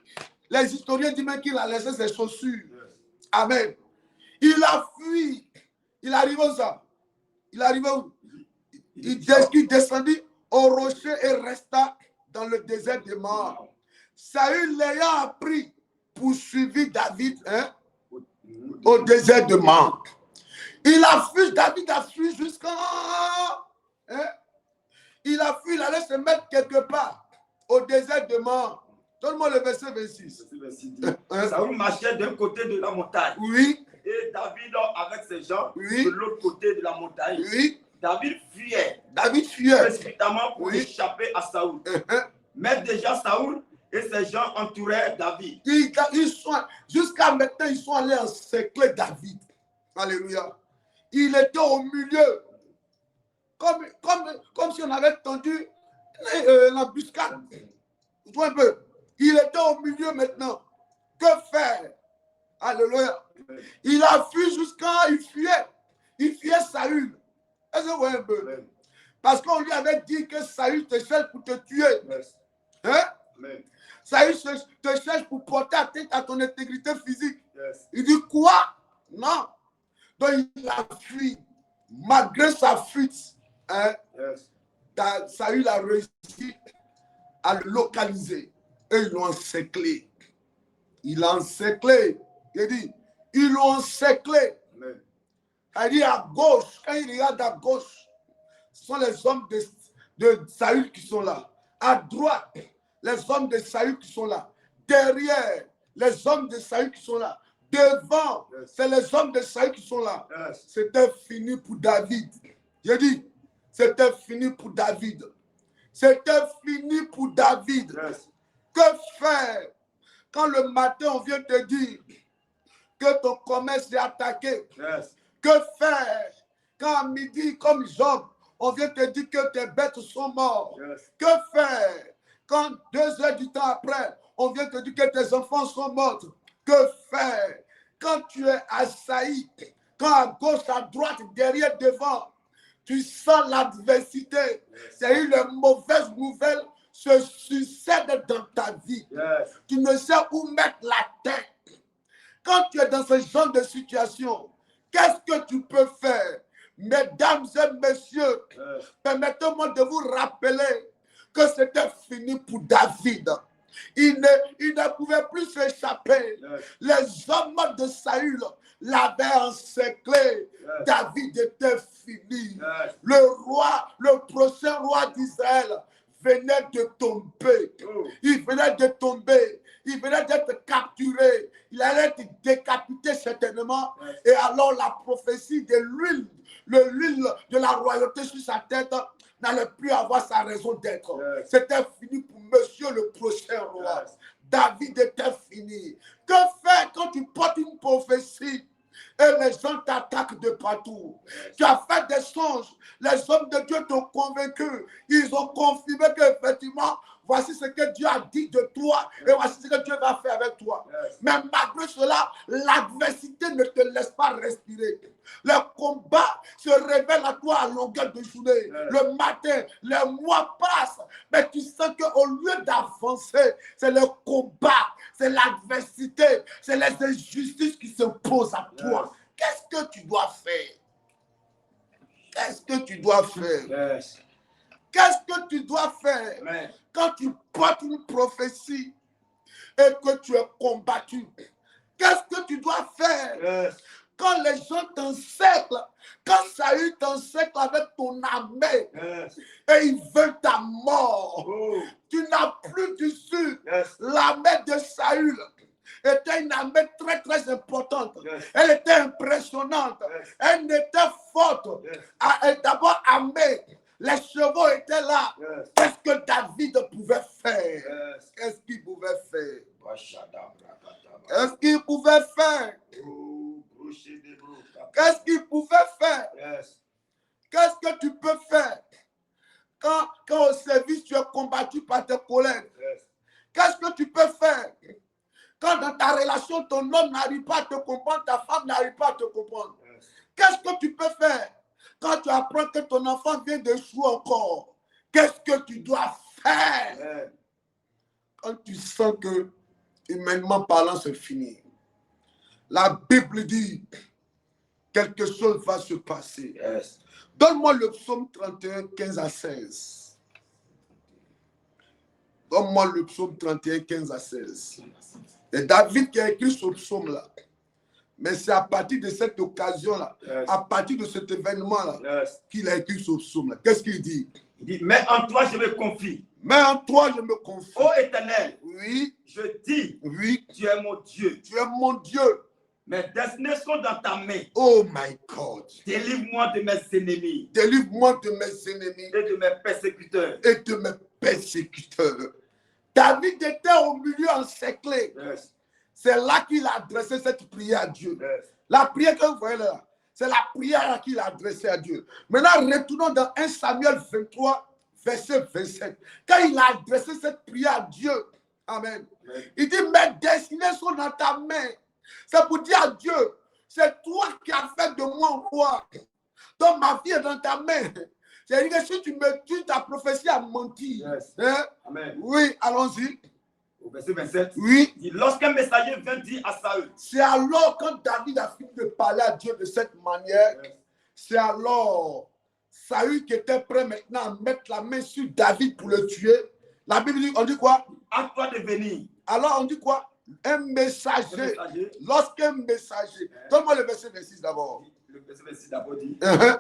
Les historiens disent même qu'il a laissé ses chaussures. Yes. Amen. Il a fui. Il arrive où ça? Il arrive où? Il descendit au rocher et resta dans le désert de Mahon. Saül l'ayant appris, poursuivit David au désert de Mahon. David a fui jusqu'à... il a fui, il allait se mettre quelque part au désert de Mahon. Donne-moi le verset 26. Saül marchait d'un côté de la montagne. Oui. Et David avec ses gens de l'autre côté de la montagne. Oui. David fuyait. Précipitamment pour échapper à Saül. Mais déjà Saül et ses gens entouraient David. Jusqu'à maintenant, ils sont allés encercler David. Alléluia. Il était au milieu. Comme si on avait tendu l'embuscade. Tu vois un peu. Il était au milieu maintenant. Que faire? Alléluia. Il a fui jusqu'à... Il fuyait Saül. Est-ce que vous voyez un peu? Parce qu'on lui avait dit que Saül te cherche pour te tuer. Yes. Hein? Amen. Saül te cherche pour porter atteinte à ton intégrité physique. Yes. Il dit quoi? Non. Donc il a fui. Malgré sa fuite, hein, Yes. Saül a réussi à le localiser. Et ils l'ont encerclé. Il l'a encerclé. Il dit, ils l'ont encerclé. Amen. Il dit à gauche, quand il regarde à gauche, ce sont les hommes de Saül qui sont là. À droite, les hommes de Saül qui sont là. Derrière, les hommes de Saül qui sont là. Devant, Yes. c'est les hommes de Saül qui sont là. Yes. C'était fini pour David. J'ai dit, c'était fini pour David. C'était fini pour David. Yes. Que faire quand le matin on vient te dire que ton commerce est attaqué? Yes. Que faire quand à midi, comme Job, on vient te dire que tes bêtes sont mortes? Yes. Que faire quand 2 heures du temps après, on vient te dire que tes enfants sont morts? Que faire quand tu es assailli, quand à gauche, à droite, derrière, devant, tu sens l'adversité? C'est une mauvaise nouvelle se succède dans ta vie. Yes. Tu ne sais où mettre la tête. Quand tu es dans ce genre de situation, qu'est-ce que tu peux faire? Mesdames et messieurs, Yes. permettez-moi de vous rappeler que c'était fini pour David. Il ne pouvait plus s'échapper. Yes. Les hommes de Saül l'avaient encerclé. Yes. David était fini. Yes. Le prochain roi d'Israël venait de tomber. Oh. Il venait de tomber. Il venait d'être capturé. Il allait être décapité certainement. Yes. Et alors la prophétie de l'huile de la royauté sur sa tête n'allait plus avoir sa raison d'être. Yes. C'était fini pour monsieur le prochain roi. Yes. David était fini. Que faire quand tu portes une prophétie et les gens t'attaquent de partout? Yes. Tu as fait des songes. Les hommes de Dieu t'ont convaincu. Ils ont confirmé qu'effectivement, voici ce que Dieu a dit de toi et voici ce que Dieu va faire avec toi. Yes. Mais malgré cela, l'adversité ne te laisse pas respirer. Le combat se révèle à toi à longueur de journée. Yes. Le matin, les mois passent, mais tu sens qu'au lieu d'avancer, c'est le combat, c'est l'adversité, c'est les injustices qui se posent à toi. Qu'est-ce que tu dois faire? Qu'est-ce que tu dois faire? Yes. Qu'est-ce que tu dois faire Amen. quand tu portes une prophétie et que tu es combattu? Qu'est-ce que tu dois faire Yes. quand les gens t'encerclent, quand Saül t'encercle avec ton armée Yes. et ils veulent ta mort? Oh. Tu n'as plus d'issue. Yes. L'armée de Saül était une armée très très importante. Yes. Elle était impressionnante. Yes. Elle était forte. Yes. Elle était d'abord armée. Les chevaux étaient là. Yes. Qu'est-ce que David pouvait faire? Yes. Qu'est-ce qu'il pouvait faire? Bashadabrakataba. Qu'est-ce qu'il pouvait faire? Oh, brochedebro. Qu'est-ce qu'il pouvait faire? Yes. Qu'est-ce que tu peux faire quand au service tu es combattu par tes collègues? Yes. Qu'est-ce que tu peux faire quand dans ta relation ton homme n'arrive pas à te comprendre, ta femme n'arrive pas à te comprendre? Yes. Qu'est-ce que tu peux faire quand tu apprends que ton enfant vient d'échouer encore? Qu'est-ce que tu dois faire Amen. quand tu sens que, humainement parlant, c'est fini? La Bible dit quelque chose va se passer. Yes. Donne-moi le psaume 31, 15 à 16. Donne-moi le psaume 31, 15 à 16. C'est David qui a écrit ce psaume-là. Mais c'est à partir de cette occasion-là, Yes. à partir de cet événement-là, Yes. qu'il a écrit ce psaume-là. Qu'est-ce qu'il dit? Il dit, mais en toi je me confie. Mais en toi, je me confie. Ô Éternel, Oui, je dis, oui, tu es mon Dieu. tu es mon Dieu. Mes destinées sont dans ta main. Oh my God. Délivre-moi de mes ennemis Délivre-moi de mes ennemis et de mes persécuteurs. et de mes persécuteurs. David était au milieu encerclé. Yes. C'est là qu'il a adressé cette prière à Dieu. Yes. La prière que vous voyez là, c'est la prière qu'il a adressée à Dieu. Maintenant, retournons dans 1 Samuel 23, verset 27. Quand il a adressé cette prière à Dieu, amen, Amen. il dit, mes destinées sont dans ta main. C'est pour dire à Dieu, c'est toi qui as fait de moi un roi. Donc ma vie est dans ta main. C'est-à-dire que si tu me tues, ta prophétie a menti. Yes. Hein? Amen. Oui, allons-y. Au verset 27, Oui. il dit, lorsqu'un messager vient dire à Saül, C'est alors quand David a fini de parler à Dieu de cette manière, yes, c'est alors Saül qui était prêt maintenant à mettre la main sur David pour le tuer. La Bible dit, on dit quoi? à toi de venir. Alors on dit quoi? Un messager. Lorsqu'un messager. Donne-moi le verset 26 d'abord. Le verset 26 d'abord dit, Uh-huh.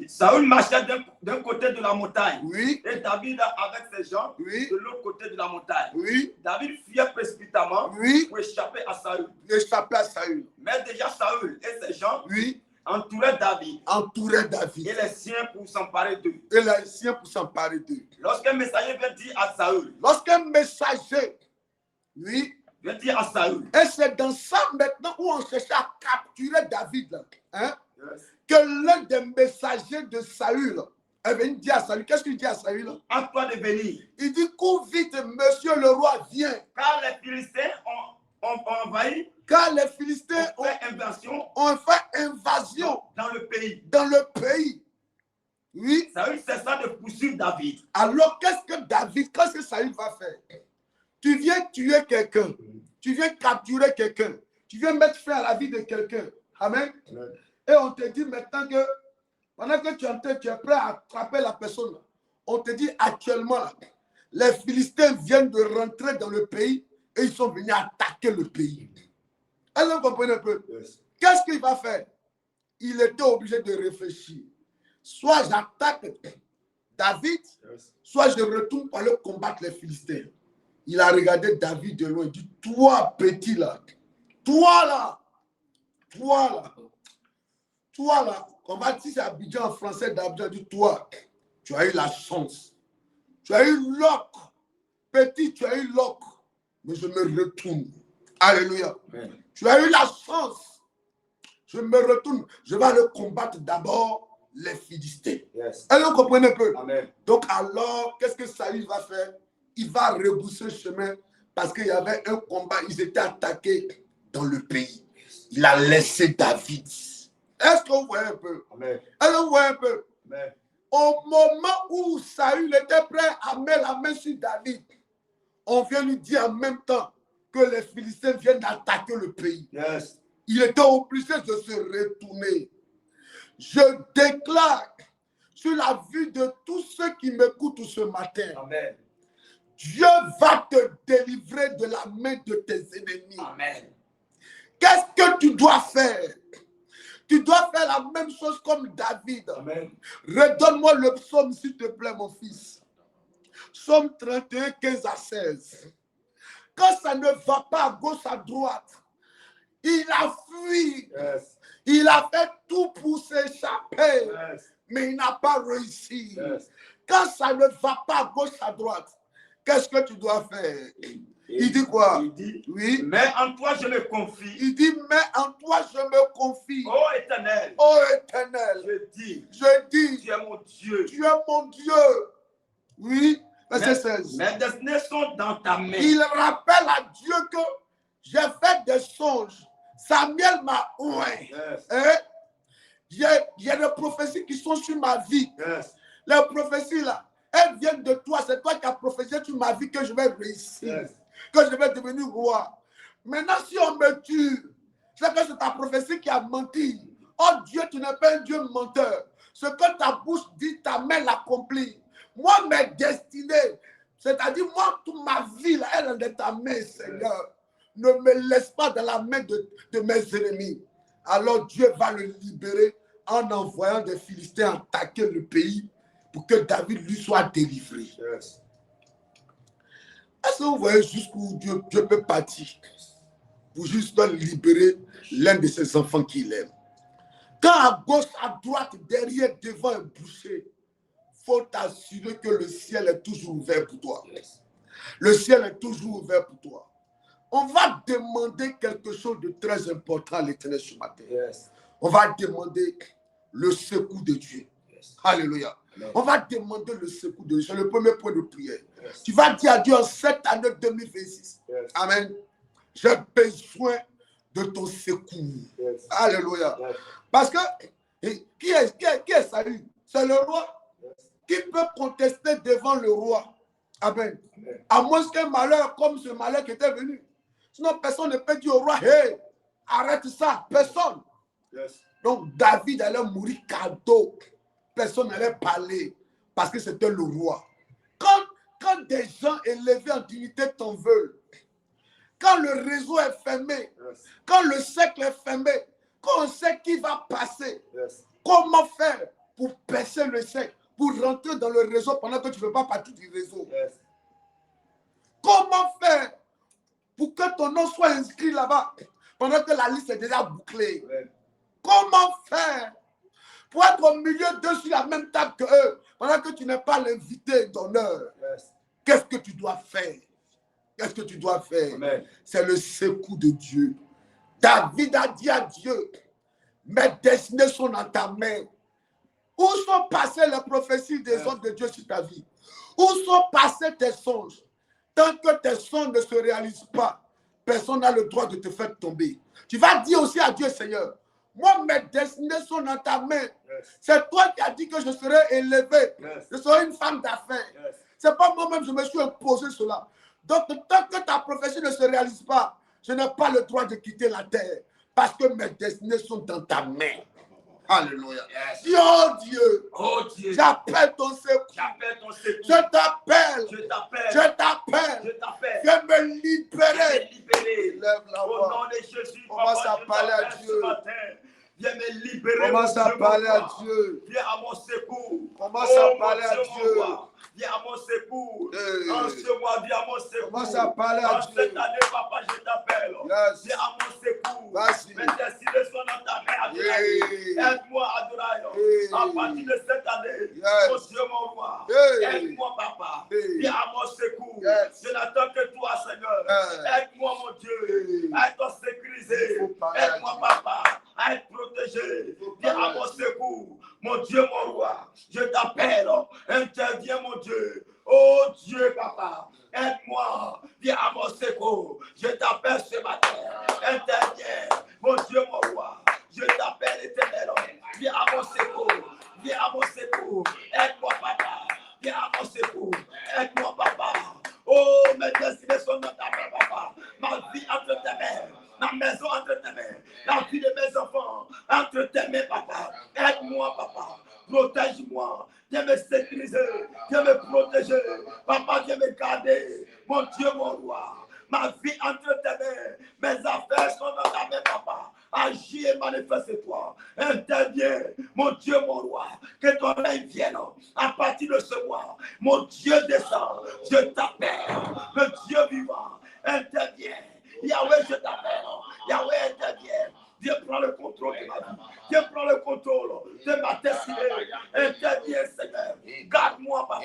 Saül marchait d'un côté de la montagne. Oui. Et David avec ses gens Oui. de l'autre côté de la montagne. Oui. David fuyait précipitamment Oui. pour échapper à Saül. Il échappait à Saül. Mais déjà Saül et ses gens Oui. entouraient David Entourait David. et les siens pour s'emparer d'eux. Et les siens pour s'emparer d'eux. Lorsqu'un messager vient dire à Saül, Lorsqu'un messager, oui, vient dire à Saül, et c'est dans ça maintenant où on cherchait à capturer David, là, hein, yes, que l'un des messagers de Saül est venu dire à Saül, qu'est-ce qu'il dit à Saül? à toi de venir. Il dit, cours vite, monsieur le roi, viens. Car les Philistins ont envahi, Car les Philistins ont fait invasion ont fait invasion dans le pays. dans le pays. Oui. Saül cessa de poursuivre David. Alors, qu'est-ce que Saül va faire? Tu viens tuer quelqu'un, tu viens capturer quelqu'un, tu viens mettre fin à la vie de quelqu'un. Amen. Amen. Et on te dit maintenant que, pendant que tu es prêt à attraper la personne, on te dit actuellement, là, les Philistins viennent de rentrer dans le pays et ils sont venus attaquer le pays. Est-ce que vous comprenez un peu? Yes. Qu'est-ce qu'il va faire? Il était obligé de réfléchir. Soit j'attaque David, Yes. soit je retourne pour aller combattre les Philistins. Il a regardé David de loin. Il dit, toi, petit là, toi là, on va dire c'est Abidjan en français d'Abidjan, dit toi, tu as eu la chance. Tu as eu l'oc. Petit, tu as eu l'oc. Mais je me retourne. Alléluia. Amen. Tu as eu la chance. Je me retourne. Je vais aller combattre d'abord les Philistins. Yes. Est-ce que vous comprenez un peu? Amen. Donc alors, qu'est-ce que Saül va faire? Il va rebrousser le chemin parce qu'il y avait un combat. Ils étaient attaqués dans le pays. Il a laissé David. Est-ce que vous voyez un peu? Amen. Est-ce que vous voyez un peu? Amen. Au moment où Saül était prêt à mettre la main sur David, on vient lui dire en même temps que les Philistins viennent d'attaquer le pays. Yes. Il était obligé de se retourner. Je déclare sur la vue de tous ceux qui m'écoutent ce matin, Amen. Dieu va te délivrer de la main de tes ennemis. Amen. Qu'est-ce que tu dois faire? Tu dois faire la même chose comme David. Amen. Redonne-moi le psaume, s'il te plaît, mon fils. Psaume 31, 15 à 16. Quand ça ne va pas à gauche, à droite, il a fui. Yes. Il a fait tout pour s'échapper, Yes. mais il n'a pas réussi. Yes. Quand ça ne va pas à gauche, à droite, qu'est-ce que tu dois faire? Il dit quoi? Il dit, Oui. mais en toi je me confie. Il dit, mais en toi je me confie. Ô Éternel, Ô Éternel, je dis, tu es mon Dieu. es mon Dieu. Oui, verset 16. Mes destinées sont dans ta main. Il rappelle à Dieu que j'ai fait des songes. Samuel m'a oint. Yes. Hein? Il y a des prophéties qui sont sur ma vie. Yes. Les prophéties là, elles viennent de toi. C'est toi qui as prophétisé sur ma vie que je vais réussir. Yes. Que je vais devenir roi. Maintenant, si on me tue, c'est que c'est ta prophétie qui a menti. Oh Dieu, tu n'es pas un Dieu menteur. Ce que ta bouche dit, ta main l'accomplit. Moi, mes destinées, c'est-à-dire moi, toute ma vie, là, elle est dans ta main, Seigneur. Ne me laisse pas dans la main de mes ennemis. Alors Dieu va le libérer en envoyant des Philistins attaquer le pays pour que David lui soit délivré. Yes. Est-ce que vous voyez jusqu'où Dieu peut partir pour juste libérer l'un de ses enfants qu'il aime? Quand à gauche, à droite, derrière, devant un boucher, il faut t'assurer que le ciel est toujours ouvert pour toi. Yes. Le ciel est toujours ouvert pour toi. On va demander quelque chose de très important à l'Éternel ce matin. Yes. On va demander le secours de Dieu. Yes. Alléluia. Amen. On va demander le secours de Dieu. C'est le premier point de prière. Yes. Tu vas dire à Dieu en cette année 2026. Yes. Amen. J'ai besoin de ton secours. Yes. Alléluia. Yes. Parce que qui est Saül? C'est le roi. Yes. Qui peut contester devant le roi? Amen. À moins qu'un malheur comme ce malheur qui était venu. Sinon, personne ne peut dire au roi, hey, arrête ça. Personne. Yes. Donc, David allait mourir cadeau. Personne n'allait parler parce que c'était le roi. Quand des gens élevés en dignité t'en veulent, quand le réseau est fermé, Yes. quand le cercle est fermé, quand on sait qui va passer, Yes. comment faire pour percer le cercle, pour rentrer dans le réseau pendant que tu ne fais pas partie du réseau? Yes. Comment faire pour que ton nom soit inscrit là-bas pendant que la liste est déjà bouclée? Amen. Comment faire pour être au milieu d'eux sur la même table que eux pendant que tu n'es pas l'invité d'honneur? Yes. Qu'est-ce que tu dois faire? Qu'est-ce que tu dois faire? Amen. C'est le secours de Dieu. David a dit à Dieu, mes destinées sont dans ta main. Où sont passées les prophéties des hommes de Dieu sur ta vie? Où sont passés tes songes? Tant que tes songes ne se réalisent pas, personne n'a le droit de te faire tomber. Tu vas dire aussi à Dieu, Seigneur, moi, mes destinées sont dans ta main. Yes. C'est toi qui as dit que je serai élevé. Yes. Je serai une femme d'affaires. Yes. C'est pas moi-même, je me suis imposé cela. Donc, tant que ta prophétie ne se réalise pas, je n'ai pas le droit de quitter la terre. Parce que mes destinées sont dans ta main. Alléluia. Yes. Dis, oh Dieu, Oh Dieu, j'appelle ton secours. j'appelle ton secours. Je t'appelle. Je t'appelle. Je t'appelle. Je t'appelle. Viens me Je libérer. t'ai libéré. Lève la Au voix. nom de Jésus, Commence papa, à je parler à t'appelle Dieu. ce matin. Viens me libérer. Commence mon à Dieu, parler mon à roi. Dieu. Viens à mon secours. Commence Oh, à mon parler à Dieu, Dieu. mon roi. Viens à mon secours. Hey. En ce mois, viens à mon secours. Commence à parler à En Dieu. cette année, papa, je t'appelle. Yes. Viens à mon secours. Vas-y. Mes destinées sont dans ta main, Adonai. Yeah. Aide-moi, Adonai. Yeah. À partir de cette année, Yes. mon Dieu, mon roi. Yeah. Aide-moi, papa. Yeah. Viens à mon secours. Yes. Je n'attends que toi, Seigneur. Yeah. Aide-moi, mon Dieu. Yeah. Aide-moi à sécuriser. Il faut parler à Aide-moi, Dieu. papa, à être protégé. faut Viens parler à à mon Dieu. secours. Mon Dieu, mon roi. Je t'appelle. Interviens, mon Dieu. Oh Dieu, papa. Aide-moi. Viens à mon secours. Je t'appelle ce matin. Interviens. Mon Dieu, mon roi. Je t'appelle, Éternel. Viens à mon secours. Viens à mon secours. Aide-moi, papa. Viens à mon secours. Aide-moi, papa. Oh, mes destinées sont dans ta main, papa. Ma vie entre tes mains. Ma maison entre tes mains. La vie de mes enfants entre tes mains, papa. Aide-moi, papa. Protège-moi. Viens me sécuriser. Viens me protéger. Papa, viens me garder. Mon Dieu, mon roi. Ma vie entre tes mains. Mes affaires sont dans ta main, papa. Agis et manifeste-toi. Interviens, mon Dieu, mon roi. Que ton règne vienne à partir de ce mois. Mon Dieu descend. Je t'appelle. Le Dieu vivant. Interviens. Yahweh, je t'appelle. Yahweh, interviens. Dieu prend le contrôle de ma vie. Dieu prend le contrôle de ma destinée. Interviens, Seigneur. Garde-moi, papa.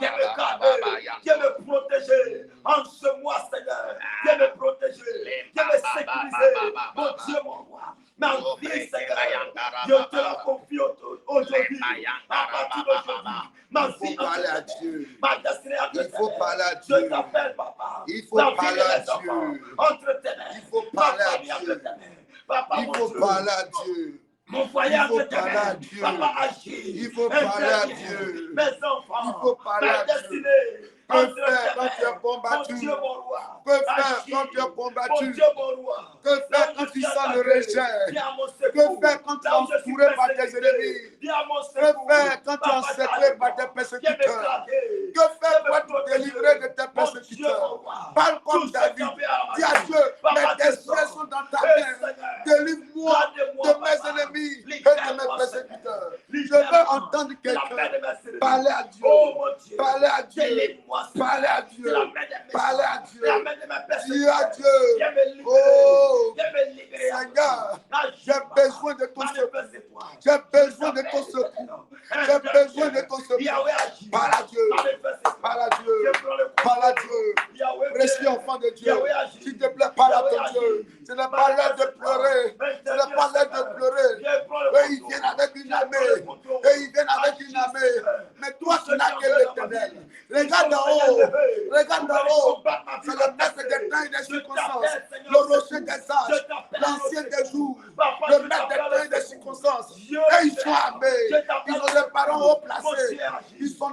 Viens me garder. Viens me protéger. En ce mois, Seigneur. Viens me protéger. Viens me sécuriser. Mon Dieu, mon roi. Ma vie, Seigneur. Je te la confie aujourd'hui. À partir d'aujourd'hui. Ma vie, Il faut parler à Dieu. ma destinée entre Il tes faut mains. parler à Je Dieu. t'appelle, papa. Il faut La vie parler de à mes enfants Dieu. entre tes mains. Il faut Ma parler à famille entre Dieu. tes mains. Papa, Il mon faut Dieu. parler à Dieu. Mon foyer Il faut entre tes parler à mains. Dieu. Papa, agis. Il faut parler à Interviens. Dieu. Mes enfants. Il faut parler ma à Dieu. destinée. Que entre faire tes quand tu es mains. combattu? Mon Dieu, mon roi. Que faire Agis. quand tu es combattu? Mon Dieu, mon roi. Que faire quand tu sens le rejet? Viens à mon Que secours. faire quand tu es Là où je suis entouré par tes persécuté. ennemis? Viens à mon Que secours. faire quand tu es Papa, encerclé par tes garde-moi. persécuteurs? Viens me garder. Que faire Viens me pour te protéger. délivrer de tes Mon Dieu, persécuteurs? mon roi. Parle comme Tout ce David. qui en vient à ma Dis à vie. Dieu, Papa, mes destinées descends. sont dans ta Eh, main. Seigneur. Délivre-moi Garde-moi, de mes papa. ennemis et de Libère-moi, mes persécuteurs. Seigneur. Je Libère-moi veux entendre de la main quelqu'un de mes ennemis. parler à Dieu. Oh mon Dieu. Parler à Dieu. Délivre-moi, Seigneur. Parler à De Dieu. la main des méchants. Parler à Dieu. De la main de mes Dis à persécuteurs. Dieu. Viens me libérer. Oh, Viens me libérer. Seigneur, Agis, j'ai papa. besoin de ton secours. Manifeste-toi. J'ai besoin de ton secours. J'ai besoin de ton secours. Yahweh agit. Parle à Dieu. Manifeste-toi. Parle à Dieu. Je prends le Parle à contrôle. Dieu. Yahweh Précieux viens. enfant de Dieu. Yahweh agit. S'il te plaît, parle à ton Yahweh Dieu. agit. Ce n'est pas l'heure de pleurer. Ce n'est pas l'heure de pleurer. Viens prendre le Eux, ils contrôle. viennent avec une Viens armée. prendre le contrôle. Eux, ils viennent avec Agis, une armée. Seigneur. Mais toi, tu n'as que l'Éternel. Ils Regarde sont en haut. élevés. Regarde Pour en aller haut. combattre ma vie, C'est ma le maître destinée. des temps et des Je circonstances. t'appelle, Seigneur, Le au rocher secours. des Je âges. t'appelle L'ancien au des secours. jours. Papa, Le je maître des t'appelle temps et au des secours. circonstances. Dieu Et ils est sont là. armés. Je t'appelle Ils ont au des secours. parents haut Mon placés. Dieu agit. Ils sont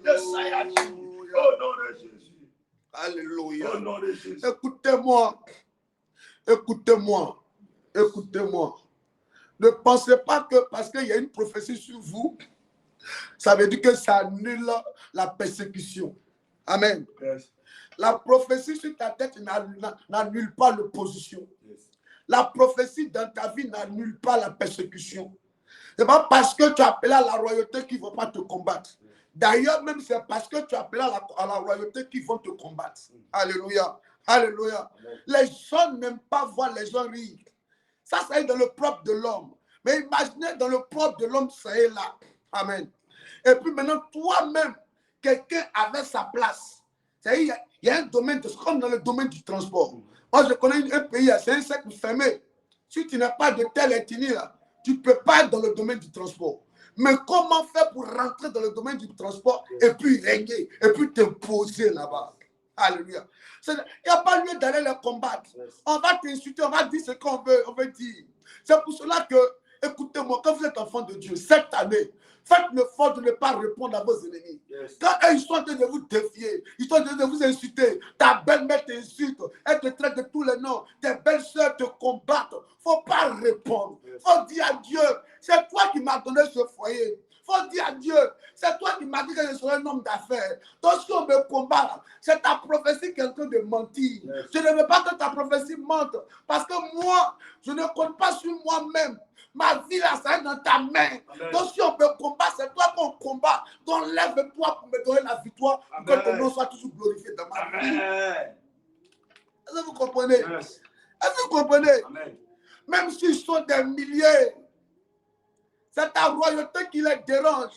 de Sayachi. Au nom de Jésus. Alléluia. Au nom de Jésus. Écoutez-moi. Écoutez-moi. Écoutez-moi. Ne pensez pas que parce qu'il y a une prophétie sur vous, ça veut dire que ça annule la persécution. Amen. Yes. La prophétie sur ta tête n'annule pas l'opposition. Yes. La prophétie dans ta vie n'annule pas la persécution. Ce n'est pas parce que tu es appelé à la royauté qu'ils ne vont pas te combattre. D'ailleurs, même c'est parce que tu es appelé à la royauté qu'ils vont te combattre. Alléluia. Alléluia. Les gens n'aiment pas voir les gens rire. Ça est dans le propre de l'homme. Mais imaginez dans le propre de l'homme, ça est là. Amen. Et puis maintenant, toi-même, quelqu'un avait sa place. Il y a un domaine, comme dans le domaine du transport. Moi, je connais un pays, c'est un cercle fermé. Si tu n'as pas de telle ethnie là, tu ne peux pas être dans le domaine du transport. Mais comment faire pour rentrer dans le domaine du transport et puis régner, et puis te poser là-bas? Alléluia. Il n'y a pas lieu d'aller les combattre. On va t'insulter, on va dire ce qu'on veut dire. C'est pour cela que, écoutez-moi, quand vous êtes enfant de Dieu, cette année, faites l'effort de ne pas répondre à vos ennemis. Quand ils sont en train de vous défier, ils sont en train de vous insulter, ta belle-mère t'insulte, elle te traite de tous les noms, tes belles-sœurs te combattent. Il ne faut pas répondre. Il faut dire à Dieu, c'est toi qui m'as donné ce foyer. Il faut dire à Dieu, c'est toi qui m'as dit que je serais un homme d'affaires. Donc si on me combat, c'est ta prophétie qui est en train de mentir. Je ne veux pas que ta prophétie mente. Parce que moi, je ne compte pas sur moi-même. Ma vie, là, ça est dans ta main. Amen. Donc, si on me combat, c'est toi qu'on combat. Donc, lève-toi pour me donner la victoire. Amen. Pour que ton nom soit toujours glorifié dans ma vie. Est-ce que vous comprenez? Est-ce que vous comprenez? Amen. Même s'ils sont des milliers, c'est ta royauté qui les dérange.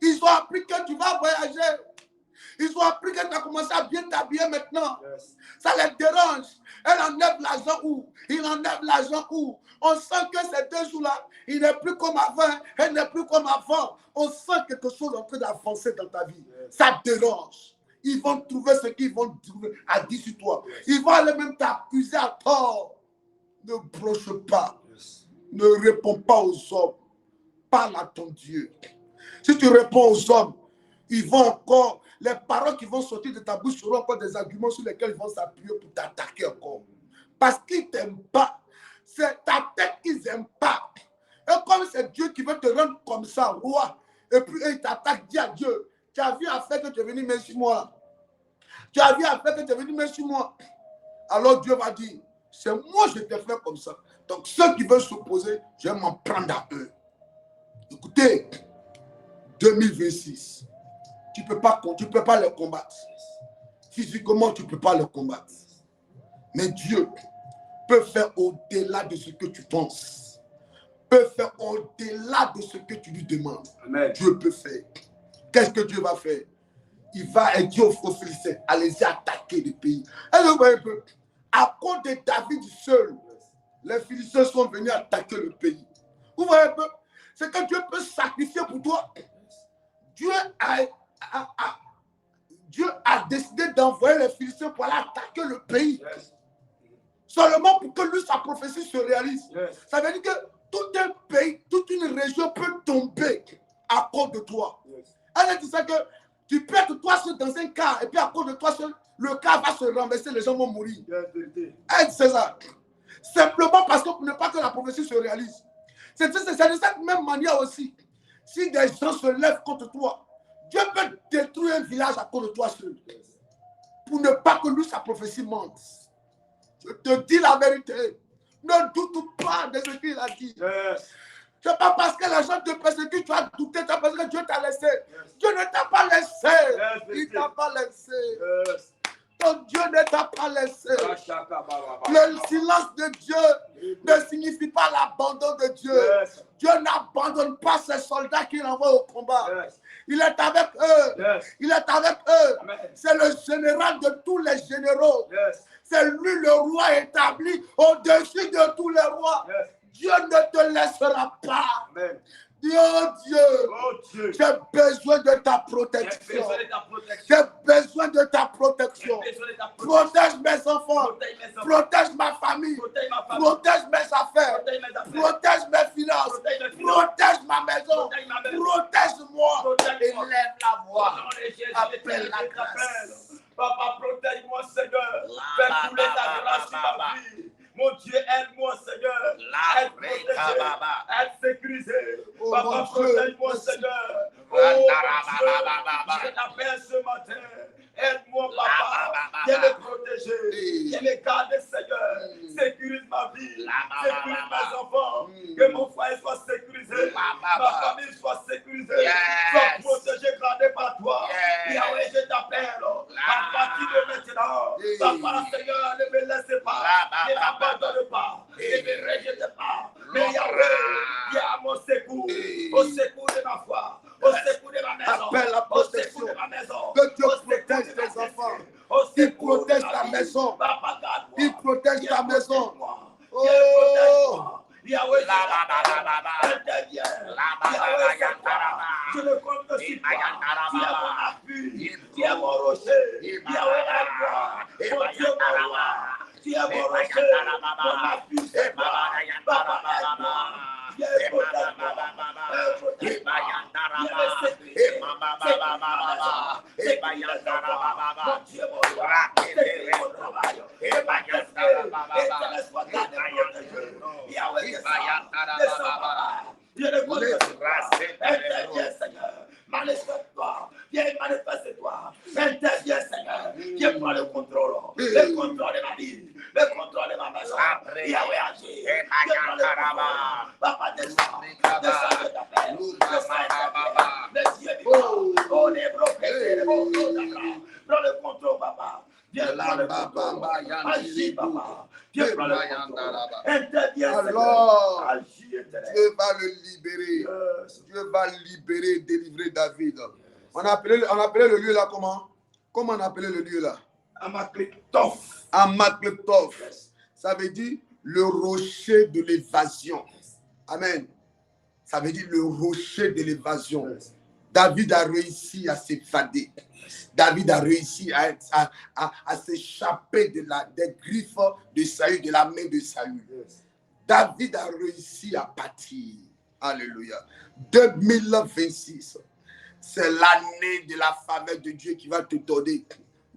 Ils ont appris que tu vas voyager. Ils ont appris que tu as commencé à bien t'habiller maintenant. Ça les dérange. Elle enlève l'argent où? Il enlève l'argent où? On sent que ces 2 jours-là, il n'est plus comme avant. Elle n'est plus comme avant. On sent quelque chose en train d'avancer dans ta vie. Ça dérange. Ils vont trouver ce qu'ils vont trouver à dire sur toi. Ils vont aller même t'accuser à tort. Ne broche pas. Ne réponds pas aux hommes. Parle à ton Dieu. Si tu réponds aux hommes, ils vont encore, les paroles qui vont sortir de ta bouche seront encore des arguments sur lesquels ils vont s'appuyer pour t'attaquer encore. Parce qu'ils ne t'aiment pas. C'est ta tête qu'ils n'aiment pas. Et comme c'est Dieu qui veut te rendre comme ça, roi, et puis ils t'attaquent, dis à Dieu, tu as vu à faire que tu es venu mettre sur moi. Tu as vu à faire que tu es venu mettre sur moi. Alors Dieu va dire, c'est moi je t'ai fait comme ça. Donc ceux qui veulent s'opposer, je vais m'en prendre à eux. Écoutez, 2026, tu ne peux pas les combattre. Physiquement, tu ne peux pas les combattre. Mais Dieu peut faire au-delà de ce que tu penses. Peut faire au-delà de ce que tu lui demandes. Amen. Dieu peut faire. Qu'est-ce que Dieu va faire? Il va dire aux Philistins, allez-y attaquer le pays. Et vous voyez un peu, à cause de David seul, les Philistins sont venus attaquer le pays. Vous voyez un peu, c'est que Dieu peut sacrifier pour toi. Dieu a décidé d'envoyer les Philistins pour aller attaquer le pays. Yes. Seulement pour que lui, sa prophétie se réalise. Yes. Ça veut dire que tout un pays, toute une région peut tomber à cause de toi. Yes. Elle dit ça que tu peux être toi seul dans un car et puis à cause de toi seul, le car va se renverser, les gens vont mourir. Yes. Elle dit ça. Simplement parce que pour ne pas que la prophétie se réalise. C'est de cette même manière aussi. Si des gens se lèvent contre toi, Dieu peut détruire un village à cause de toi seul. Pour ne pas que lui, sa prophétie mente. Je te dis la vérité. Ne doute pas de ce qu'il a dit. Yes. Ce n'est pas parce que la gens te persécute, tu as douté, c'est parce que Dieu t'a laissé. Yes. Dieu ne t'a pas laissé. Yes, il ne t'a pas laissé. Yes. Ton Dieu ne t'a pas laissé. Le silence de Dieu ne signifie pas l'abandon de Dieu. Yes. Dieu n'abandonne pas ses soldats qu'il envoie au combat. Yes. Il est avec eux. Yes. Il est avec eux. C'est le général de tous les généraux. Yes. C'est lui le roi établi au-dessus de tous les rois. Yes. Dieu ne te laissera pas. Amen. Dieu, j'ai besoin de ta protection. J'ai besoin de ta protection. Protège mes enfants. Protège ma famille. Protège mes affaires. Protège mes finances. Protège ma maison. Protège-moi. Et lève la foi. Appelle la grâce. Papa, protège-moi, Seigneur. Fais couler ta grâce sur ma vie. Mon Dieu, aide-moi, Seigneur. Aide protéger, aide sécuriser. Papa, protège-moi, Seigneur. Oh, mon Dieu, je t'appelle ce matin. Aide-moi, Papa. Viens me protéger. Viens me garder, Seigneur. Sécurise ma vie. Sécurise mes enfants. Que mon foyer soit sécurisé. Ma famille soit sécurisée. Sois protégé, gardé par toi. Yahweh, je t'appelle. À partir de maintenant, Papa, Seigneur, ne me laissez pas. Ne m'abandonne pas. Ne me rejette pas. Mais Yahweh, viens à mon secours. Au secours de ma foi. Au secours de ma maison. Appelle la Au protection. secours de ma maison. Que Dieu protège tes enfants. Il protège ta maison. Il protège ta maison. Oh! Yahweh, interviens. Yahweh, c'est toi. Je ne compte que sur toi. Tu es mon appui. Tu es mon rocher. Yahweh, aide-moi. Mon Dieu, mon roi. Tu es mon rocher. Mon appui, c'est toi. Papa, aide-moi. Viens protège-moi. Protège-moi. Viens me sécuriser. Mon Dieu, mon roi. Sécuriser mon travail. Et ma destinée. Et te laisse-moi garder protégé. Yahweh, descends, Papa. Viens le conduire. Interviens, Seigneur. Manifeste-toi. Viens manifeste-toi. Interviens, Seigneur. Viens prendre le contrôle. Le contrôle de ma vie. Le contrôle de ma maison. Yahweh agit. Viens prendre le contrôle. Papa, descends. Descends, je t'appelle. Descends, interviens. Le Dieu vivant. Oh, les broquets. Prends le contrôle, Papa. Viens prendre le contrôle. Agis, Papa. Viens prendre le contrôle. Interviens, Alors, agis, Éternel. Dieu va le libérer. Dieu va libérer, délivrer David. On appelait le lieu là comment? Comment on appelait le lieu là? Amakletov. Amakletov. Ça veut dire le rocher de l'évasion. Amen. Ça veut dire le rocher de l'évasion. David a réussi à s'évader. David a réussi à s'échapper des griffes de Saül, de la main de Saül. David a réussi à partir. Alléluia. 2026, c'est l'année de la faveur de Dieu qui va te donner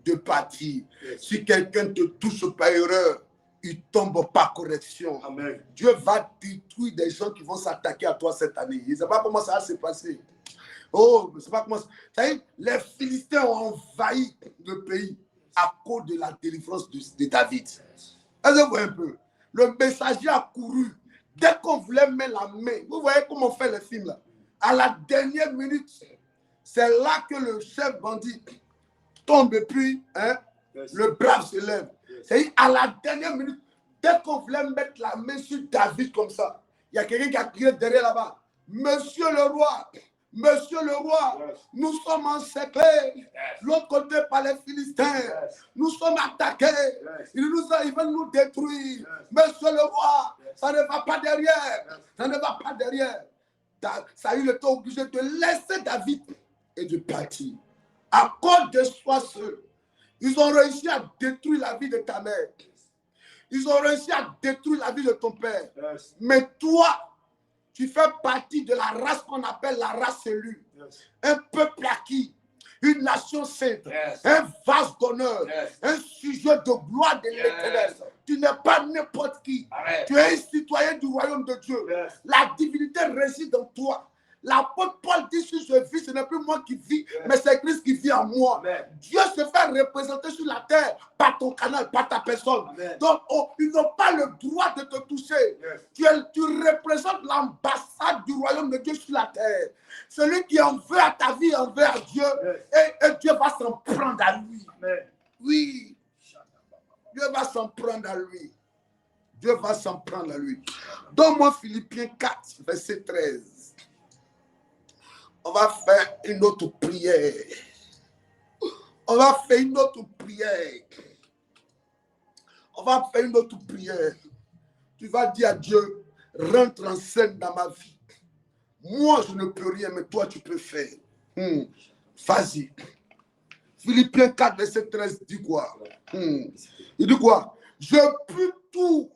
de partir. Si quelqu'un te touche par erreur, il tombe par correction. Amen. Dieu va détruire des gens qui vont s'attaquer à toi cette année. Je ne sais pas comment ça va se passer. Oh, je ne sais pas comment ça. Les Philistins ont envahi le pays à cause de la délivrance de David. Est-ce que vous voyez un peu? Le messager a couru. Dès qu'on voulait mettre la main, vous voyez comment on fait les films là. À la dernière minute, c'est là que le chef bandit tombe et puis le brave se lève. C'est à la dernière minute, dès qu'on voulait mettre la main sur David comme ça, il y a quelqu'un qui a crié derrière là-bas. Monsieur le roi, nous sommes encerclés. L'autre côté par les Philistins. Nous sommes attaqués. Ils veulent nous détruire. Monsieur le roi, ça ne va pas derrière. Ça ne va pas derrière. Saül était obligé de laisser David et de partir. À cause de soi seul, ils ont réussi à détruire la vie de ta mère. Ils ont réussi à détruire la vie de ton père. Mais toi, tu fais partie de la race qu'on appelle la race élue. Un peuple acquis, une nation sainte, un vase d'honneur, un sujet de gloire de l'Éternel. Tu n'es pas n'importe qui. Tu es un citoyen du royaume de Dieu. La divinité réside en toi. L'apôtre Paul dit, si je vis, ce n'est plus moi qui vis, mais c'est Christ qui vit en moi. Dieu se fait représenter sur la terre par ton canal, par ta personne. Donc, ils n'ont pas le droit de te toucher. Tu représentes l'ambassade du royaume de Dieu sur la terre. Celui qui en veut à ta vie, en veut à Dieu, et Dieu va s'en prendre à lui. Oui. Dieu va s'en prendre à lui. Dieu va s'en prendre à lui. Donne-moi Philippiens 4, verset 13. On va faire une autre prière. On va faire une autre prière. On va faire une autre prière. Tu vas dire à Dieu, rentre en scène dans ma vie. Moi, je ne peux rien, mais toi, tu peux faire. Vas-y. Philippiens 4, verset 13, dit quoi? Il dit quoi? Je peux tout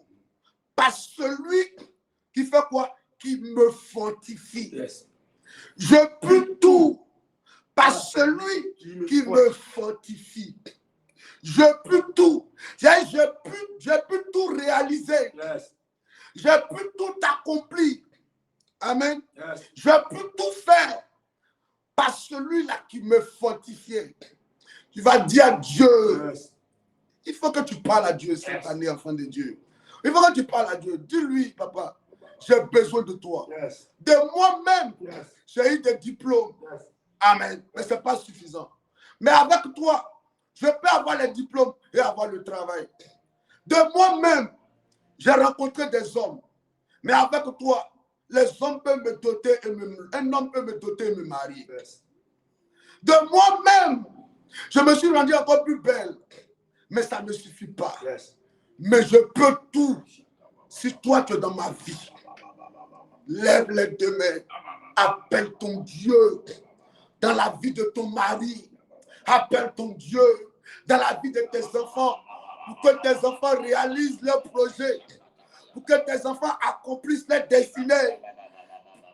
par celui qui fait quoi? Qui me fortifie. Je peux tout par celui qui me fortifie. Je peux tout. Je peux tout réaliser. Yes. Je peux tout accomplir. Amen. Yes. Je peux tout faire par celui-là qui me fortifie. Tu vas dire à Dieu. Yes. Il faut que tu parles à Dieu cette année, enfant de Dieu. Il faut que tu parles à Dieu. Dis-lui, papa, j'ai besoin de toi. Yes. De moi-même, Yes. j'ai eu des diplômes. Yes. Amen. Mais ce n'est pas suffisant. Mais avec toi, je peux avoir les diplômes et avoir le travail. De moi-même, j'ai rencontré des hommes. Mais avec toi, les hommes peuvent me doter et un homme peut me doter et me marier. Yes. De moi-même, je me suis rendu encore plus belle. Mais ça ne suffit pas. Yes. Mais je peux tout. Si toi tu es dans ma vie, lève les deux mains. Appelle ton Dieu dans la vie de ton mari. Appelle ton Dieu dans la vie de tes enfants. Pour que tes enfants réalisent leurs projets. Pour que tes enfants accomplissent leurs destinées.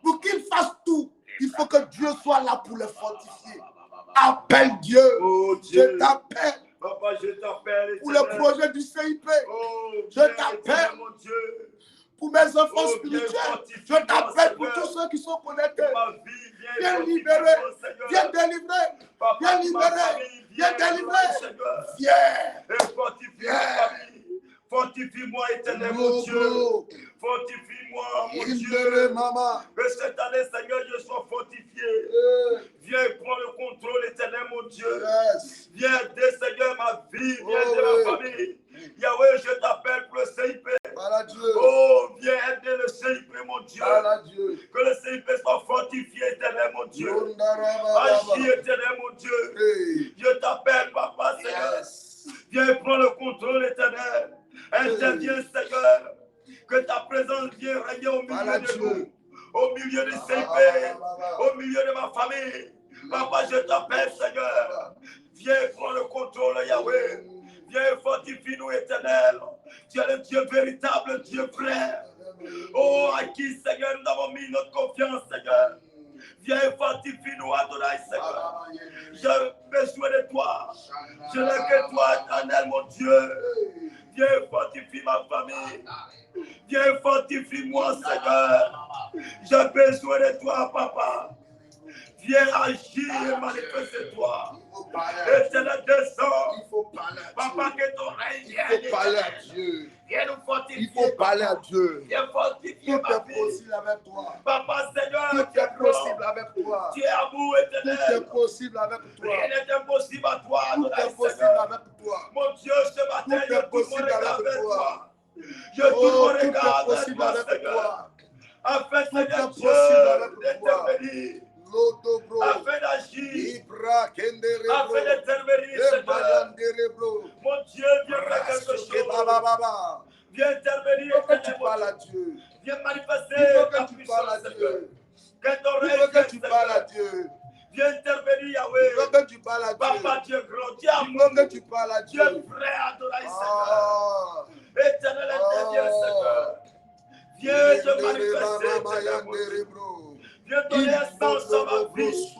Pour qu'ils fassent tout, il faut que Dieu soit là pour les fortifier. Appelle Dieu. Oh Dieu. Je t'appelle. Papa, je t'appelle. Pour le projet du CIP. Oh, Je t'appelle. mon Dieu. Pour mes enfants Oh, spirituels. Dieu, Je t'appelle pour tous ceux qui sont connectés. Ma vie, Viens fortifie-moi, libérer. Seigneur. Viens délivrer. Papa, Viens ma libérer. famille, Viens délivrer. Seigneur. Viens. Et fortifie ma famille. Fortifie-moi, éternel, mon Dieu. Fortifie-moi, mon Dieu. Maman. Que cette année, Seigneur, je sois fortifié. Viens prendre le contrôle, éternel, mon Dieu. Yes. Viens aider, Seigneur, ma vie. Viens aider ma famille. Yahweh, je t'appelle pour le CIP. Voilà Dieu. Oh, viens aider le CIP, mon Dieu. Voilà Dieu. Que le CIP soit fortifié, éternel, mon Dieu. Yondarababa. Agis, éternel, mon Dieu. Hey. Je t'appelle, papa, Seigneur. Yes. Viens prendre le contrôle, éternel. Interviens, Seigneur. Que ta présence vienne régner au milieu Voilà de Dieu. nous. Au milieu du CIP. Au milieu de ma famille. Papa, je t'appelle, Seigneur. Viens prendre le contrôle, Yahweh. Viens fortifie-nous, éternel. Tu es le Dieu véritable, Dieu vrai. Oh, à qui, Seigneur, nous avons mis notre confiance, Seigneur. Viens fortifie-nous, Adonai, Seigneur. J'ai besoin de toi. Je n'ai que toi, éternel, mon Dieu. Viens fortifie ma famille. Viens fortifie-moi, Seigneur. J'ai besoin de toi, papa. Viens agir et manifester-toi. Éternel, descends. Il faut parler à Papa, Dieu. que ton règne Il vienne. faut parler à Dieu. Viens nous fortifier. Il faut parler à Dieu. Viens fortifier Tout ma est vie. possible avec toi. Papa, Seigneur, Tout tu es est possible grand. avec toi. Tu es amour Tout est éternel. possible avec toi. Rien n'est impossible à toi, Tout Adonai, est possible Seigneur. avec toi. Mon Dieu, ce matin, Tout je est tourne mon possible regard avec vers toi. toi. Je tourne mon Oh, tout regard est vers possible toi, avec Seigneur. toi. Afin, Tout Seigneur est Dieu, possible avec toi. d'intervenir. Lodobro. Afin d'agir. Ibra Afin kenderebro. d'intervenir, Seigneur. Emayanderebro. Mon Dieu, viens faire quelque Rasoke chose. bababa. Viens Il intervenir, faut que tu éternel, mon parles à Dieu. Dieu. Viens manifester Il faut ta que tu parles à puissance, Seigneur. Dieu. Que ton Il règne faut que vienne, tu parles à Seigneur. Dieu. Viens intervenir, Il Yahweh. faut que tu parles à Dieu. Papa, Dieu grand, Dieu Il faut amour. que tu parles à Dieu Dieu. vrai, Adonai, Seigneur. Ah. Éternel, interviens, Seigneur. Viens te manifester, Seigneur, mon Dieu. Viens donner un sens à ma vie.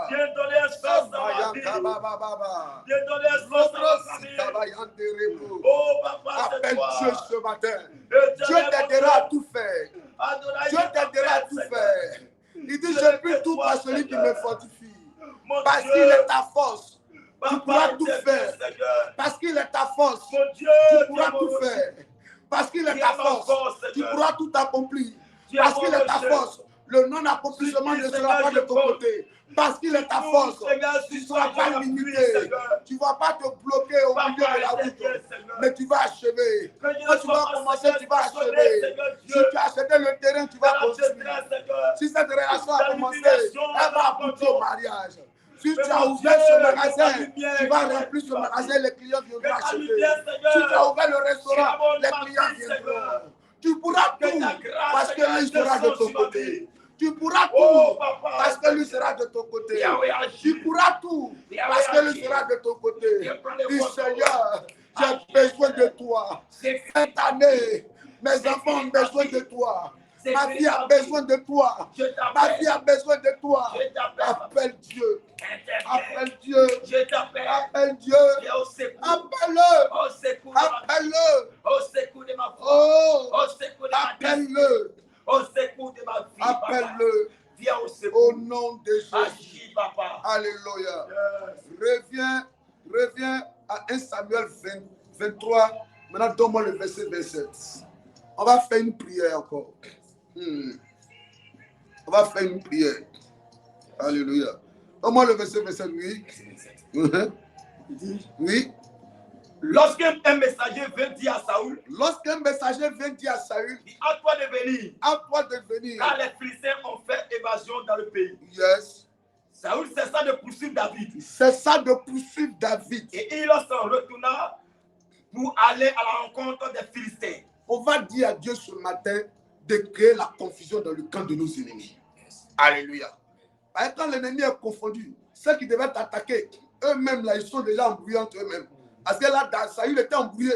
Viens donner un sens à ma vie. Viens donner un sens à ma famille. Oh, papa, c'est Appelle toi. Dieu ce matin. Éternel, Dieu mon t'aidera à Dieu. tout faire. Adonai, Dieu je t'aidera à t'appelle, tout Seigneur. faire. Il dit, Je je n'ai peux que tout toi, par celui qui me Seigneur. fortifie. Mon Parce Dieu. qu'il est ta force. Tu pourras Papa, tout interviens, faire. Seigneur. Parce qu'il est ta force. Mon Dieu, Tu pourras tu es tout mon faire. Parce qu'il est Tu ta es ma force. force, Tu Seigneur. pourras tout accomplir. Tu es Parce mon qu'il est ta rocher. force. Le non-accomplissement ne sera pas de ton côté. Parce qu'il est ta force. Tu ne seras pas limité. Tu ne vas pas te bloquer au milieu de la route. Mais tu vas achever. Quand tu vas commencer, tu vas achever. Si tu as acheté le terrain, tu vas construire. Si cette relation a commencé, elle va aboutir au mariage. Si tu as ouvert ce magasin, tu vas remplir ce magasin, les clients viendront acheter. Si tu as ouvert le restaurant, les clients viendront. Tu pourras tout parce que lui sera de ton côté. Tu pourras tout parce que lui sera de ton côté. Tu pourras tout parce que lui sera de ton côté. Dis Seigneur, j'ai besoin de toi. Cette année, mes enfants ont besoin de toi. Ma vie a besoin de toi. Ma vie a besoin de toi. Appelle Dieu. Appelle Dieu. Je t'appelle. Appelle Dieu. Viens au secours. Appelle-le. Au secours de ma vie. Appelle-le. Au secours de ma foi. Oh. Au secours de ma destinée. Appelle-le. Au secours de ma vie. Papa. Appelle-le. Viens au secours. Au nom de Jésus. Agis, papa. Alléluia. Yes. Reviens à 1 Samuel 23. Maintenant, donne-moi le verset 27. On va faire une prière encore. On va faire une prière. Alléluia. Donne-moi le verset 27, oui. Il dit, Oui. lorsqu'un messager vint dire à Saoul, Lorsqu'un messager vient dire à Saül, dit à toi de venir, à toi de venir. car les Philistins ont fait évasion dans le pays. Yes. Saoul cessa de poursuivre David. C'est ça de poursuivre David. Et il s'en retourna pour aller à la rencontre des Philistins. On va dire à Dieu ce matin de créer la confusion dans le camp de nos ennemis. Alléluia. Parce que quand l'ennemi est confondu, ceux qui devaient t'attaquer, eux-mêmes, là, ils sont déjà embrouillés entre eux-mêmes. Parce que là, Saül était embrouillé.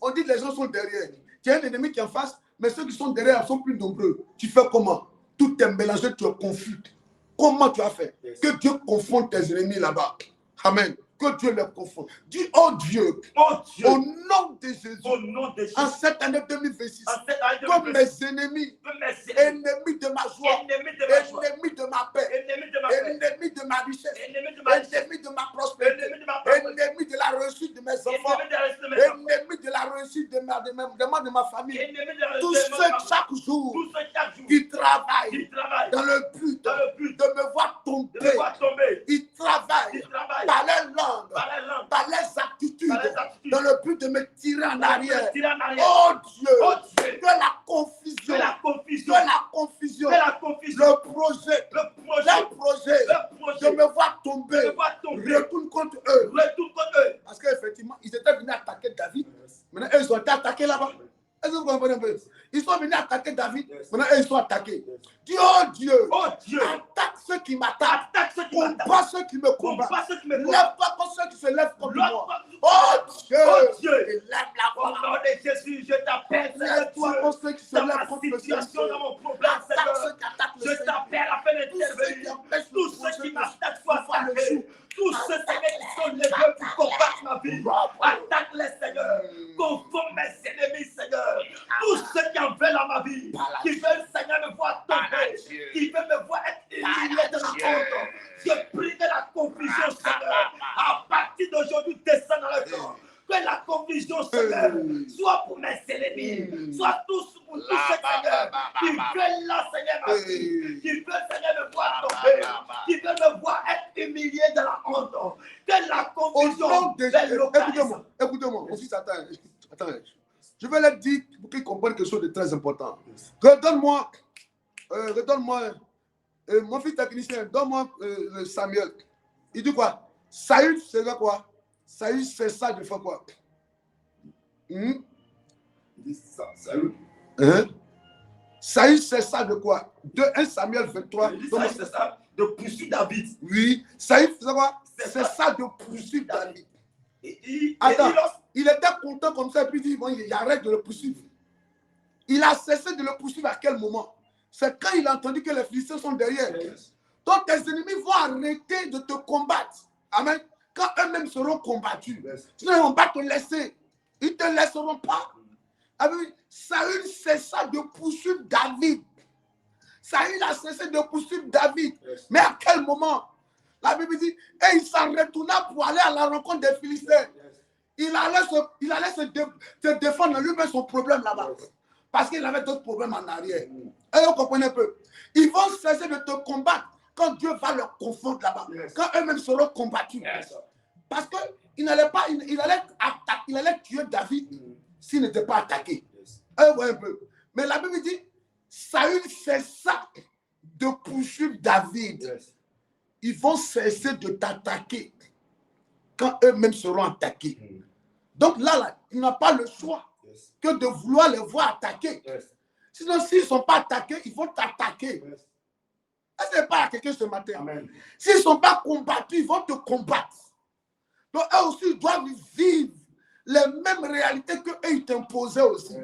On dit que les gens sont derrière. Tu as un ennemi qui est en face, mais ceux qui sont derrière sont plus nombreux. Tu fais comment? Tout est mélangé, tu es confus. Comment tu as fait? Que Dieu confonde tes ennemis là-bas. Amen. Que Dieu les confonde. Dis, oh Dieu, au nom de Jésus, en cette année 2026, comme mes ennemis, ennemis de ma joie, ennemis de ma paix, ennemis de ma richesse, ennemis de ma prospérité, ennemis de la réussite de mes enfants, ennemis de la réussite de ma famille, tous ceux chaque jour qui travaillent dans le but de me voir tomber, ils travaillent par leur langue, par les attitudes, dans le but de me tirer en arrière. Oh Dieu, que la confusion, le projet de me voir tomber, retourne contre eux. Parce qu'effectivement, ils étaient venus attaquer David. Maintenant, ils ont été attaqués là-bas. Est-ce que vous comprenez un peu? Ils sont venus attaquer David. Maintenant, ils sont attaqués. Dis, oh Dieu, attaque ceux qui m'attaquent. Combat ceux qui me combattent. Lève-toi contre ceux qui se lèvent contre moi. Oh Dieu, lève la voix. Au nom de Jésus, je t'appelle, Lève-toi contre ceux qui se lèvent contre le situation dans mon problème, Seigneur. Je t'appelle afin d'intervenir. Tous ceux qui m'attaquent soient attaqués. Tous ceux qui sont levés pour combattre ma vie, attaque-les, Seigneur. Confonds mes ennemis, Seigneur. Tous ceux qui en veulent à ma vie, qui veulent, Seigneur, me voir tomber, qui veulent me voir être humilié de la honte. Je prie de la confusion, Seigneur. À partir d'aujourd'hui, descends dans le corps. Que la confusion, Seigneur, soit pour mes ennemis, soit tous pour tous ceux, Seigneur, qui veulent là, Seigneur, ma vie, qui veulent, Seigneur, me voir tomber, qui veulent me voir être humilié de la honte. Que la confusion Écoutez-moi, mon fils, attends. Je vais leur dire pour qu'ils comprennent quelque chose de très important. Redonne-moi, mon fils technicien, donne-moi Samuel. Il dit quoi? Saül, c'est quoi? Saül, c'est ça de faire quoi? Il dit ça, Saül. Saül, c'est ça de quoi? De 1 Samuel 23. Il dit Saül, c'est ça de poursuivre David. Oui, Saül, c'est quoi? C'est ça de poursuivre David. Attends, il était content comme ça, et puis il dit, bon, il arrête de le poursuivre. Il a cessé de le poursuivre à quel moment? C'est quand il a entendu que les Philistins sont derrière. Donc tes ennemis vont arrêter de te combattre. Amen. Quand eux-mêmes seront combattus, sinon ils ne vont pas te laisser. Ils ne te laisseront pas. Amen. Saül cessa de poursuivre David. Saül a cessé de poursuivre David. Mais à quel moment? La Bible dit, et il s'en retourna pour aller à la rencontre des Philistins. Il allait se défendre lui-même son problème là-bas. Parce qu'il avait d'autres problèmes en arrière. Et vous comprenez un peu? Ils vont cesser de te combattre quand Dieu va leur confondre là-bas. Quand eux-mêmes seront combattus. Parce qu'il allait tuer David s'il n'était pas attaqué. Et vous voyez un peu? Mais la Bible dit, Saül cessa de poursuivre David. Ils vont cesser de t'attaquer quand eux-mêmes seront attaqués. Donc là, tu n'as pas le choix que de vouloir les voir attaquer. Sinon, s'ils ne sont pas attaqués, ils vont t'attaquer. Est-ce que pas à quelqu'un ce matin? S'ils ne sont pas combattus, ils vont te combattre. Donc eux aussi, ils doivent vivre les mêmes réalités qu'eux, ils t'imposaient aussi.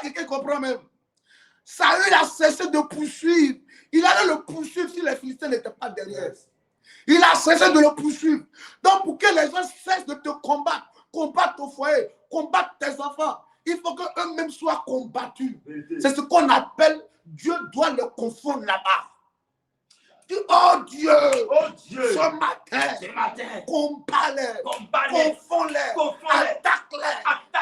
Quelqu'un comprend même. Saül a cessé de poursuivre. Il allait le poursuivre si les Philistins n'étaient pas derrière. Il a cessé de le poursuivre. Donc, pour que les gens cessent de te combattre, combattre ton foyer, combattre tes enfants, il faut qu'eux-mêmes soient combattus. C'est ce qu'on appelle, Dieu doit le confondre là-bas. Oh Dieu, ce matin, combat-les, confonds-les, attaque-les,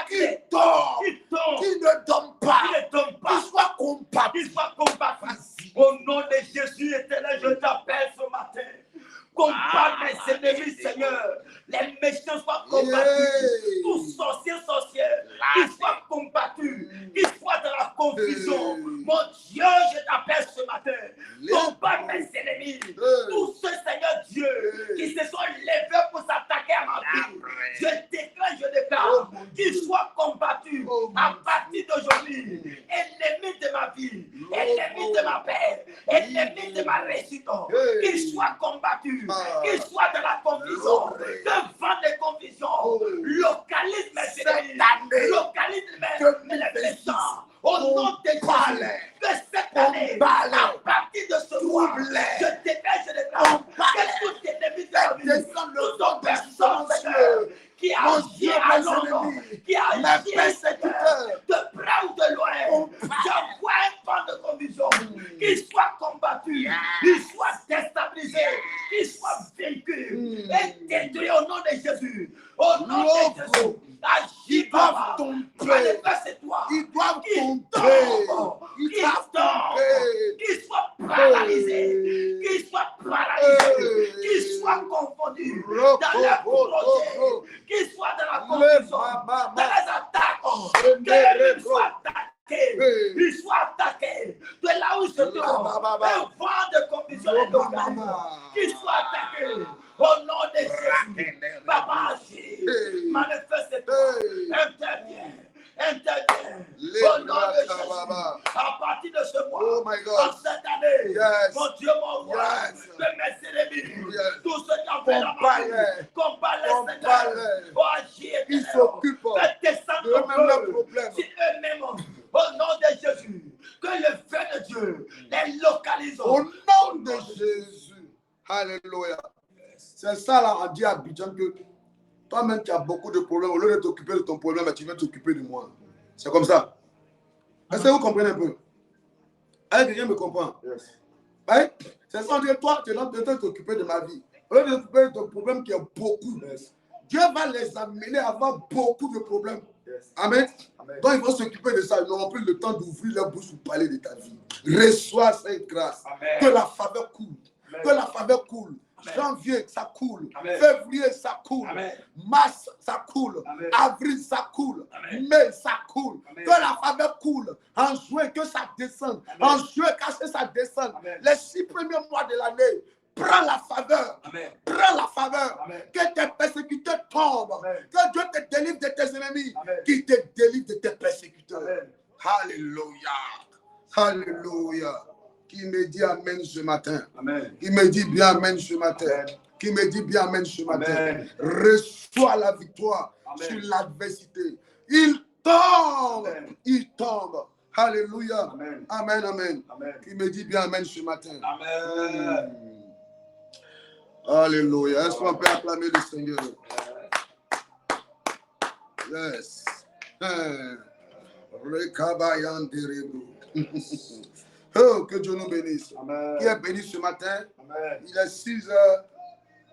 qui dort, qui ne dort pas, qui soit combattu. Au nom de Jésus éternel, je t'appelle ce matin. Combat mes ennemis, Seigneur. Les méchants soient combattus. Tous sorcières, qu'ils soient combattus, qu'ils soient dans la confusion. Mon Dieu, je t'appelle ce matin. Combat mes ennemis. Tous ceux, Seigneur Dieu, qui se sont levés pour s'attaquer à ma vie. Je déclare qu'ils soient combattus à partir d'aujourd'hui. Ennemis de ma vie, ennemis de ma paix, ennemis de ma réussite, qu'ils soient combattus. Qu'ils soient dans la confusion, devant des confusions, localise mes ennemis, localise mes méchants, au nom de Jésus, de cette année, à partir de ce mois, je déclare, que tout ennemi de la vie, toute personne qui a agi à Londres, qui a agi de près ou de loin, j'envoie un vent de confusion, qu'il soit combattu, qu'il soit déstabilisé, qu'il soit vaincu et détruit au nom de Jésus. Au nom de Jésus, agis, Papa, manifeste-toi, Ils doivent tomber, qu'ils soient paralysés, qu'ils soient confondus dans leurs projets, qu'ils soient dans la confusion, dans les attaques, qu'ils soient attaqués, ils soient attaqués de là où ils se trouvent, un vent de confusion et d'organisme, qu'ils soient attaqués au nom de Jésus. Papa, agis, manifeste-toi, interviens, au nom de Jésus, à partir de ce mois, en cette année, mon Dieu, mon roi, que mes ennemis, tous ceux qui ont fait la maladie, combat-les, Seigneur, pour agir, ils s'occupent faites descendre ton feu sur eux-mêmes, au nom de Jésus, que le feu de Dieu les localise. Au nom de Jésus. Alléluia. C'est ça là, on dit à Abidjan que toi-même tu as beaucoup de problèmes. Au lieu de t'occuper de ton problème, tu viens t'occuper de moi. C'est comme ça. Est-ce que vous comprenez un peu? Est-ce que quelqu'un me comprend? Yes. C'est ça, on dit toi, tu es en train de t'occuper de ma vie. Au lieu de t'occuper de ton problème qui est beaucoup, Dieu va les amener à avoir beaucoup de problèmes. Amen. Donc ils vont s'occuper de ça. Ils n'auront plus le temps d'ouvrir leur bouche pour parler de ta vie. Reçois cette grâce. Amen. Que la faveur coule. Amen. Que la faveur coule. Amen. Janvier, ça coule. Amen. Février, ça coule. Amen. Mars, ça coule. Amen. Avril, ça coule. Amen. Mai, ça coule. Amen. Que la faveur coule. En juin, que ça descende. Amen. En juillet, que ça descende. Amen. Les 6 premiers mois de l'année, prends la faveur. Amen. Prends la faveur. Amen. Que tes persécuteurs tombent. Amen. Que Dieu te délivre de tes ennemis. Amen. Qu'il te délivre de tes persécuteurs. Amen. Alléluia. Alléluia. Qui me dit amen ce matin. Amen. Qui me dit bien amen ce matin. Amen. Qui me dit bien amen ce matin. Amen. Reçois la victoire. Amen. Sur l'adversité. Il tombe. Amen. Il tombe. Alléluia. Amen. Amen, amen. Amen. Qui me dit bien amen ce matin. Amen. Alléluia. Est-ce qu'on peut acclamer le Seigneur? Yes. Oh, que Dieu nous bénisse. Amen. Qui est béni ce matin? Amen. Il est 6h,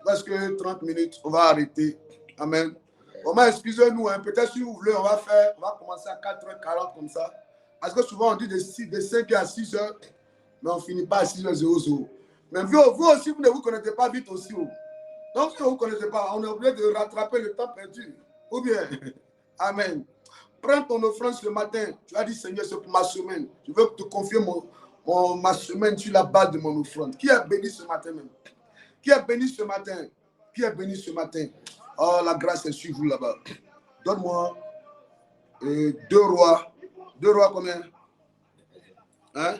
presque 30 minutes. On va arrêter. Amen. Excusez-nous, hein. Peut-être si vous voulez, on va commencer à 4h40 comme ça. Parce que souvent on dit de 5h à 6h, mais on ne finit pas à 6h00. Mais vous aussi, vous ne vous connaissez pas vite aussi. Donc si vous ne connaissez pas, on est obligé de rattraper le temps perdu. Ou bien, amen. Prends ton offrande ce matin. Tu as dit, Seigneur, c'est pour ma semaine. Je veux te confier ma semaine sur la base de mon offrande. Qui est béni ce matin même? Qui est béni ce matin? Qui est béni ce matin? Oh, la grâce est sur vous là-bas. Donne-moi 2 rois. 2 rois combien? Hein?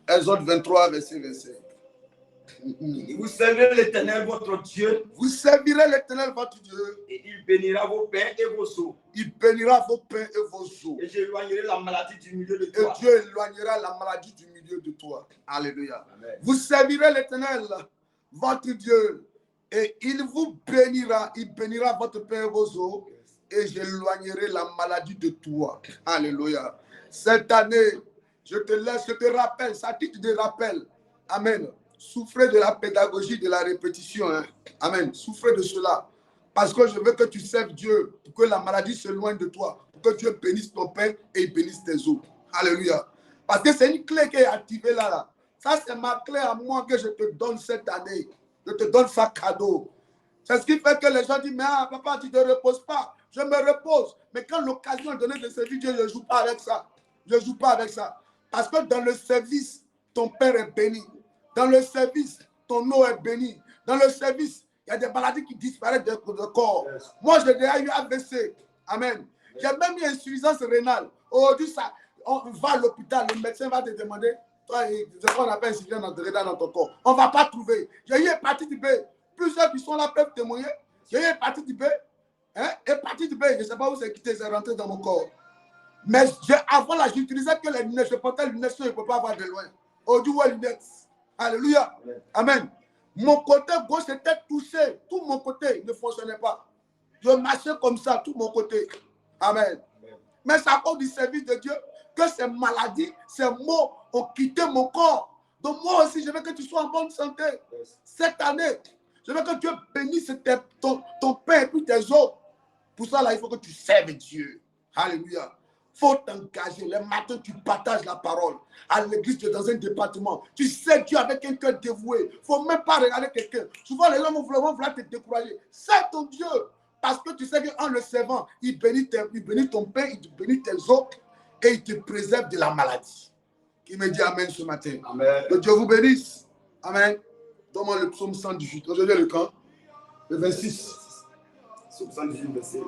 Exode 23, verset 25. Vous servirez l'Éternel votre Dieu. Vous servirez l'Éternel votre Dieu. Et il bénira vos pains et vos eaux. Il bénira vos pains et vos eaux. Et j'éloignerai la maladie du milieu de Et toi. Dieu éloignera la maladie du milieu de toi. Alléluia. Amen. Vous servirez l'Éternel, votre Dieu, et il vous bénira. Il bénira votre pain et vos eaux, et j'éloignerai la maladie de toi. Alléluia. Cette année, je te laisse, je te rappelle, ça titre de rappel. Amen. Souffrez de la pédagogie, de la répétition. Hein. Amen. Souffrez de cela. Parce que je veux que tu serves Dieu, pour que la maladie s'éloigne de toi, pour que Dieu bénisse ton pain et il bénisse tes eaux. Alléluia. Parce que c'est une clé qui est activée là. Ça, c'est ma clé à moi que je te donne cette année. Je te donne ça cadeau. C'est ce qui fait que les gens disent, mais ah, papa, tu ne te reposes pas. Je me repose. Mais quand l'occasion est donnée de servir Dieu, je ne joue pas avec ça. Je ne joue pas avec ça. Parce que dans le service, ton père est béni. Dans le service, ton eau est bénie. Dans le service, il y a des maladies qui disparaissent de corps. Yes. Moi, j'ai déjà eu AVC. Amen. Yes. J'ai même eu insuffisance rénale. Aujourd'hui, ça, on va à l'hôpital, le médecin va te demander, toi, c'est ce qu'on appelle insuffisance rénale dans ton corps. On ne va pas trouver. J'ai eu hépatite B. Plusieurs qui sont là peuvent témoigner. J'ai eu hépatite B. Hein? Hépatite B, je ne sais pas où c'est quitté, c'est rentré dans mon corps. Mais avant là, j'utilisais que les lunettes. Je portais les lunettes, je ne peux pas voir de loin. Aujourd'hui, ouais, lunettes. Alléluia. Amen. Mon côté gauche était touché. Tout mon côté ne fonctionnait pas. Je marchais comme ça, tout mon côté. Amen. Mais c'est à cause du service de Dieu que ces maladies, ces maux ont quitté mon corps. Donc moi aussi, je veux que tu sois en bonne santé. Cette année, je veux que Dieu bénisse ton pain et puis tes eaux. Pour ça, là, il faut que tu serves Dieu. Alléluia. Il faut t'engager. Les matins, tu partages la parole. À l'église, tu es dans un département. Tu sais Dieu avec un cœur dévoué. Il ne faut même pas regarder quelqu'un. Souvent, les gens vont vouloir te décourager. C'est ton Dieu. Parce que tu sais qu'en le servant, il bénit ton pain, il bénit tes eaux et il te préserve de la maladie. Qui me dit Amen ce matin. Amen. Que Dieu vous bénisse. Amen. Donne-moi le psaume 118. Aujourd'hui, le camp. Le 26. Psaume 118, verset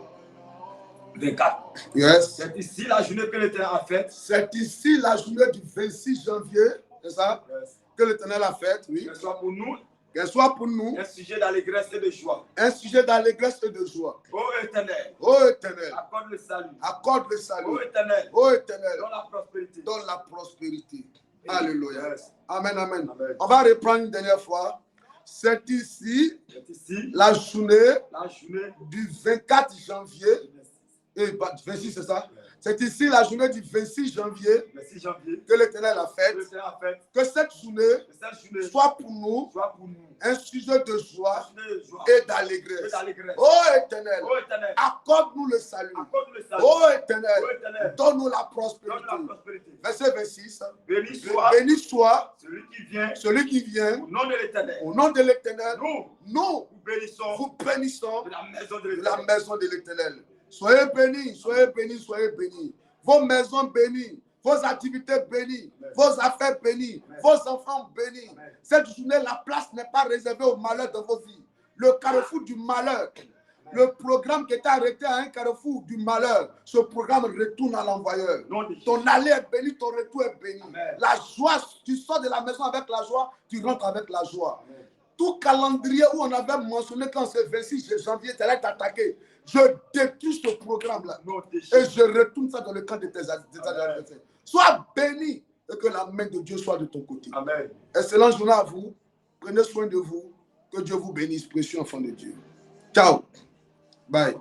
24. Yes. C'est ici la journée que l'Éternel a faite. C'est ici la journée du 26 janvier. C'est ça? Yes. Que l'Éternel a faite, oui. Qu'elle soit pour nous. Qu'elle soit pour nous un sujet d'allégresse et de joie. Un sujet d'allégresse et de joie. Ô Éternel. Ô Éternel. Accorde le salut. Accorde le salut. Ô Éternel. Ô Éternel. Donne la prospérité. Donne la prospérité. Alléluia. Yes. Amen, amen, amen. On va reprendre une dernière fois. C'est ici la journée du 24 janvier. Et 26, c'est ça? C'est ici la journée du 26 janvier que l'Éternel a faite. Que cette journée soit pour nous un sujet de joie et d'allégresse. Oh Éternel, accorde-nous le salut. Oh Éternel, donne-nous la prospérité. Verset 26. Béni soit celui qui vient au nom de l'Éternel. Nous vous bénissons de la maison de l'Éternel. Soyez bénis, soyez bénis, soyez bénis. Vos maisons bénies, vos activités bénies, vos affaires bénies, vos enfants bénis. Cette journée, la place n'est pas réservée au malheur de vos vies. Le carrefour du malheur, le programme qui était arrêté à un carrefour du malheur, ce programme retourne à l'envoyeur. Ton aller est béni, ton retour est béni. La joie, tu sors de la maison avec la joie, tu rentres avec la joie. Tout calendrier où on avait mentionné quand c'est 26 janvier, tu allais t'attaquer. Je détruis ce programme-là et je retourne ça dans le camp de tes adversaires. Sois béni et que la main de Dieu soit de ton côté. Amen. Excellente journée à vous. Prenez soin de vous. Que Dieu vous bénisse, précieux enfant de Dieu. Ciao. Bye.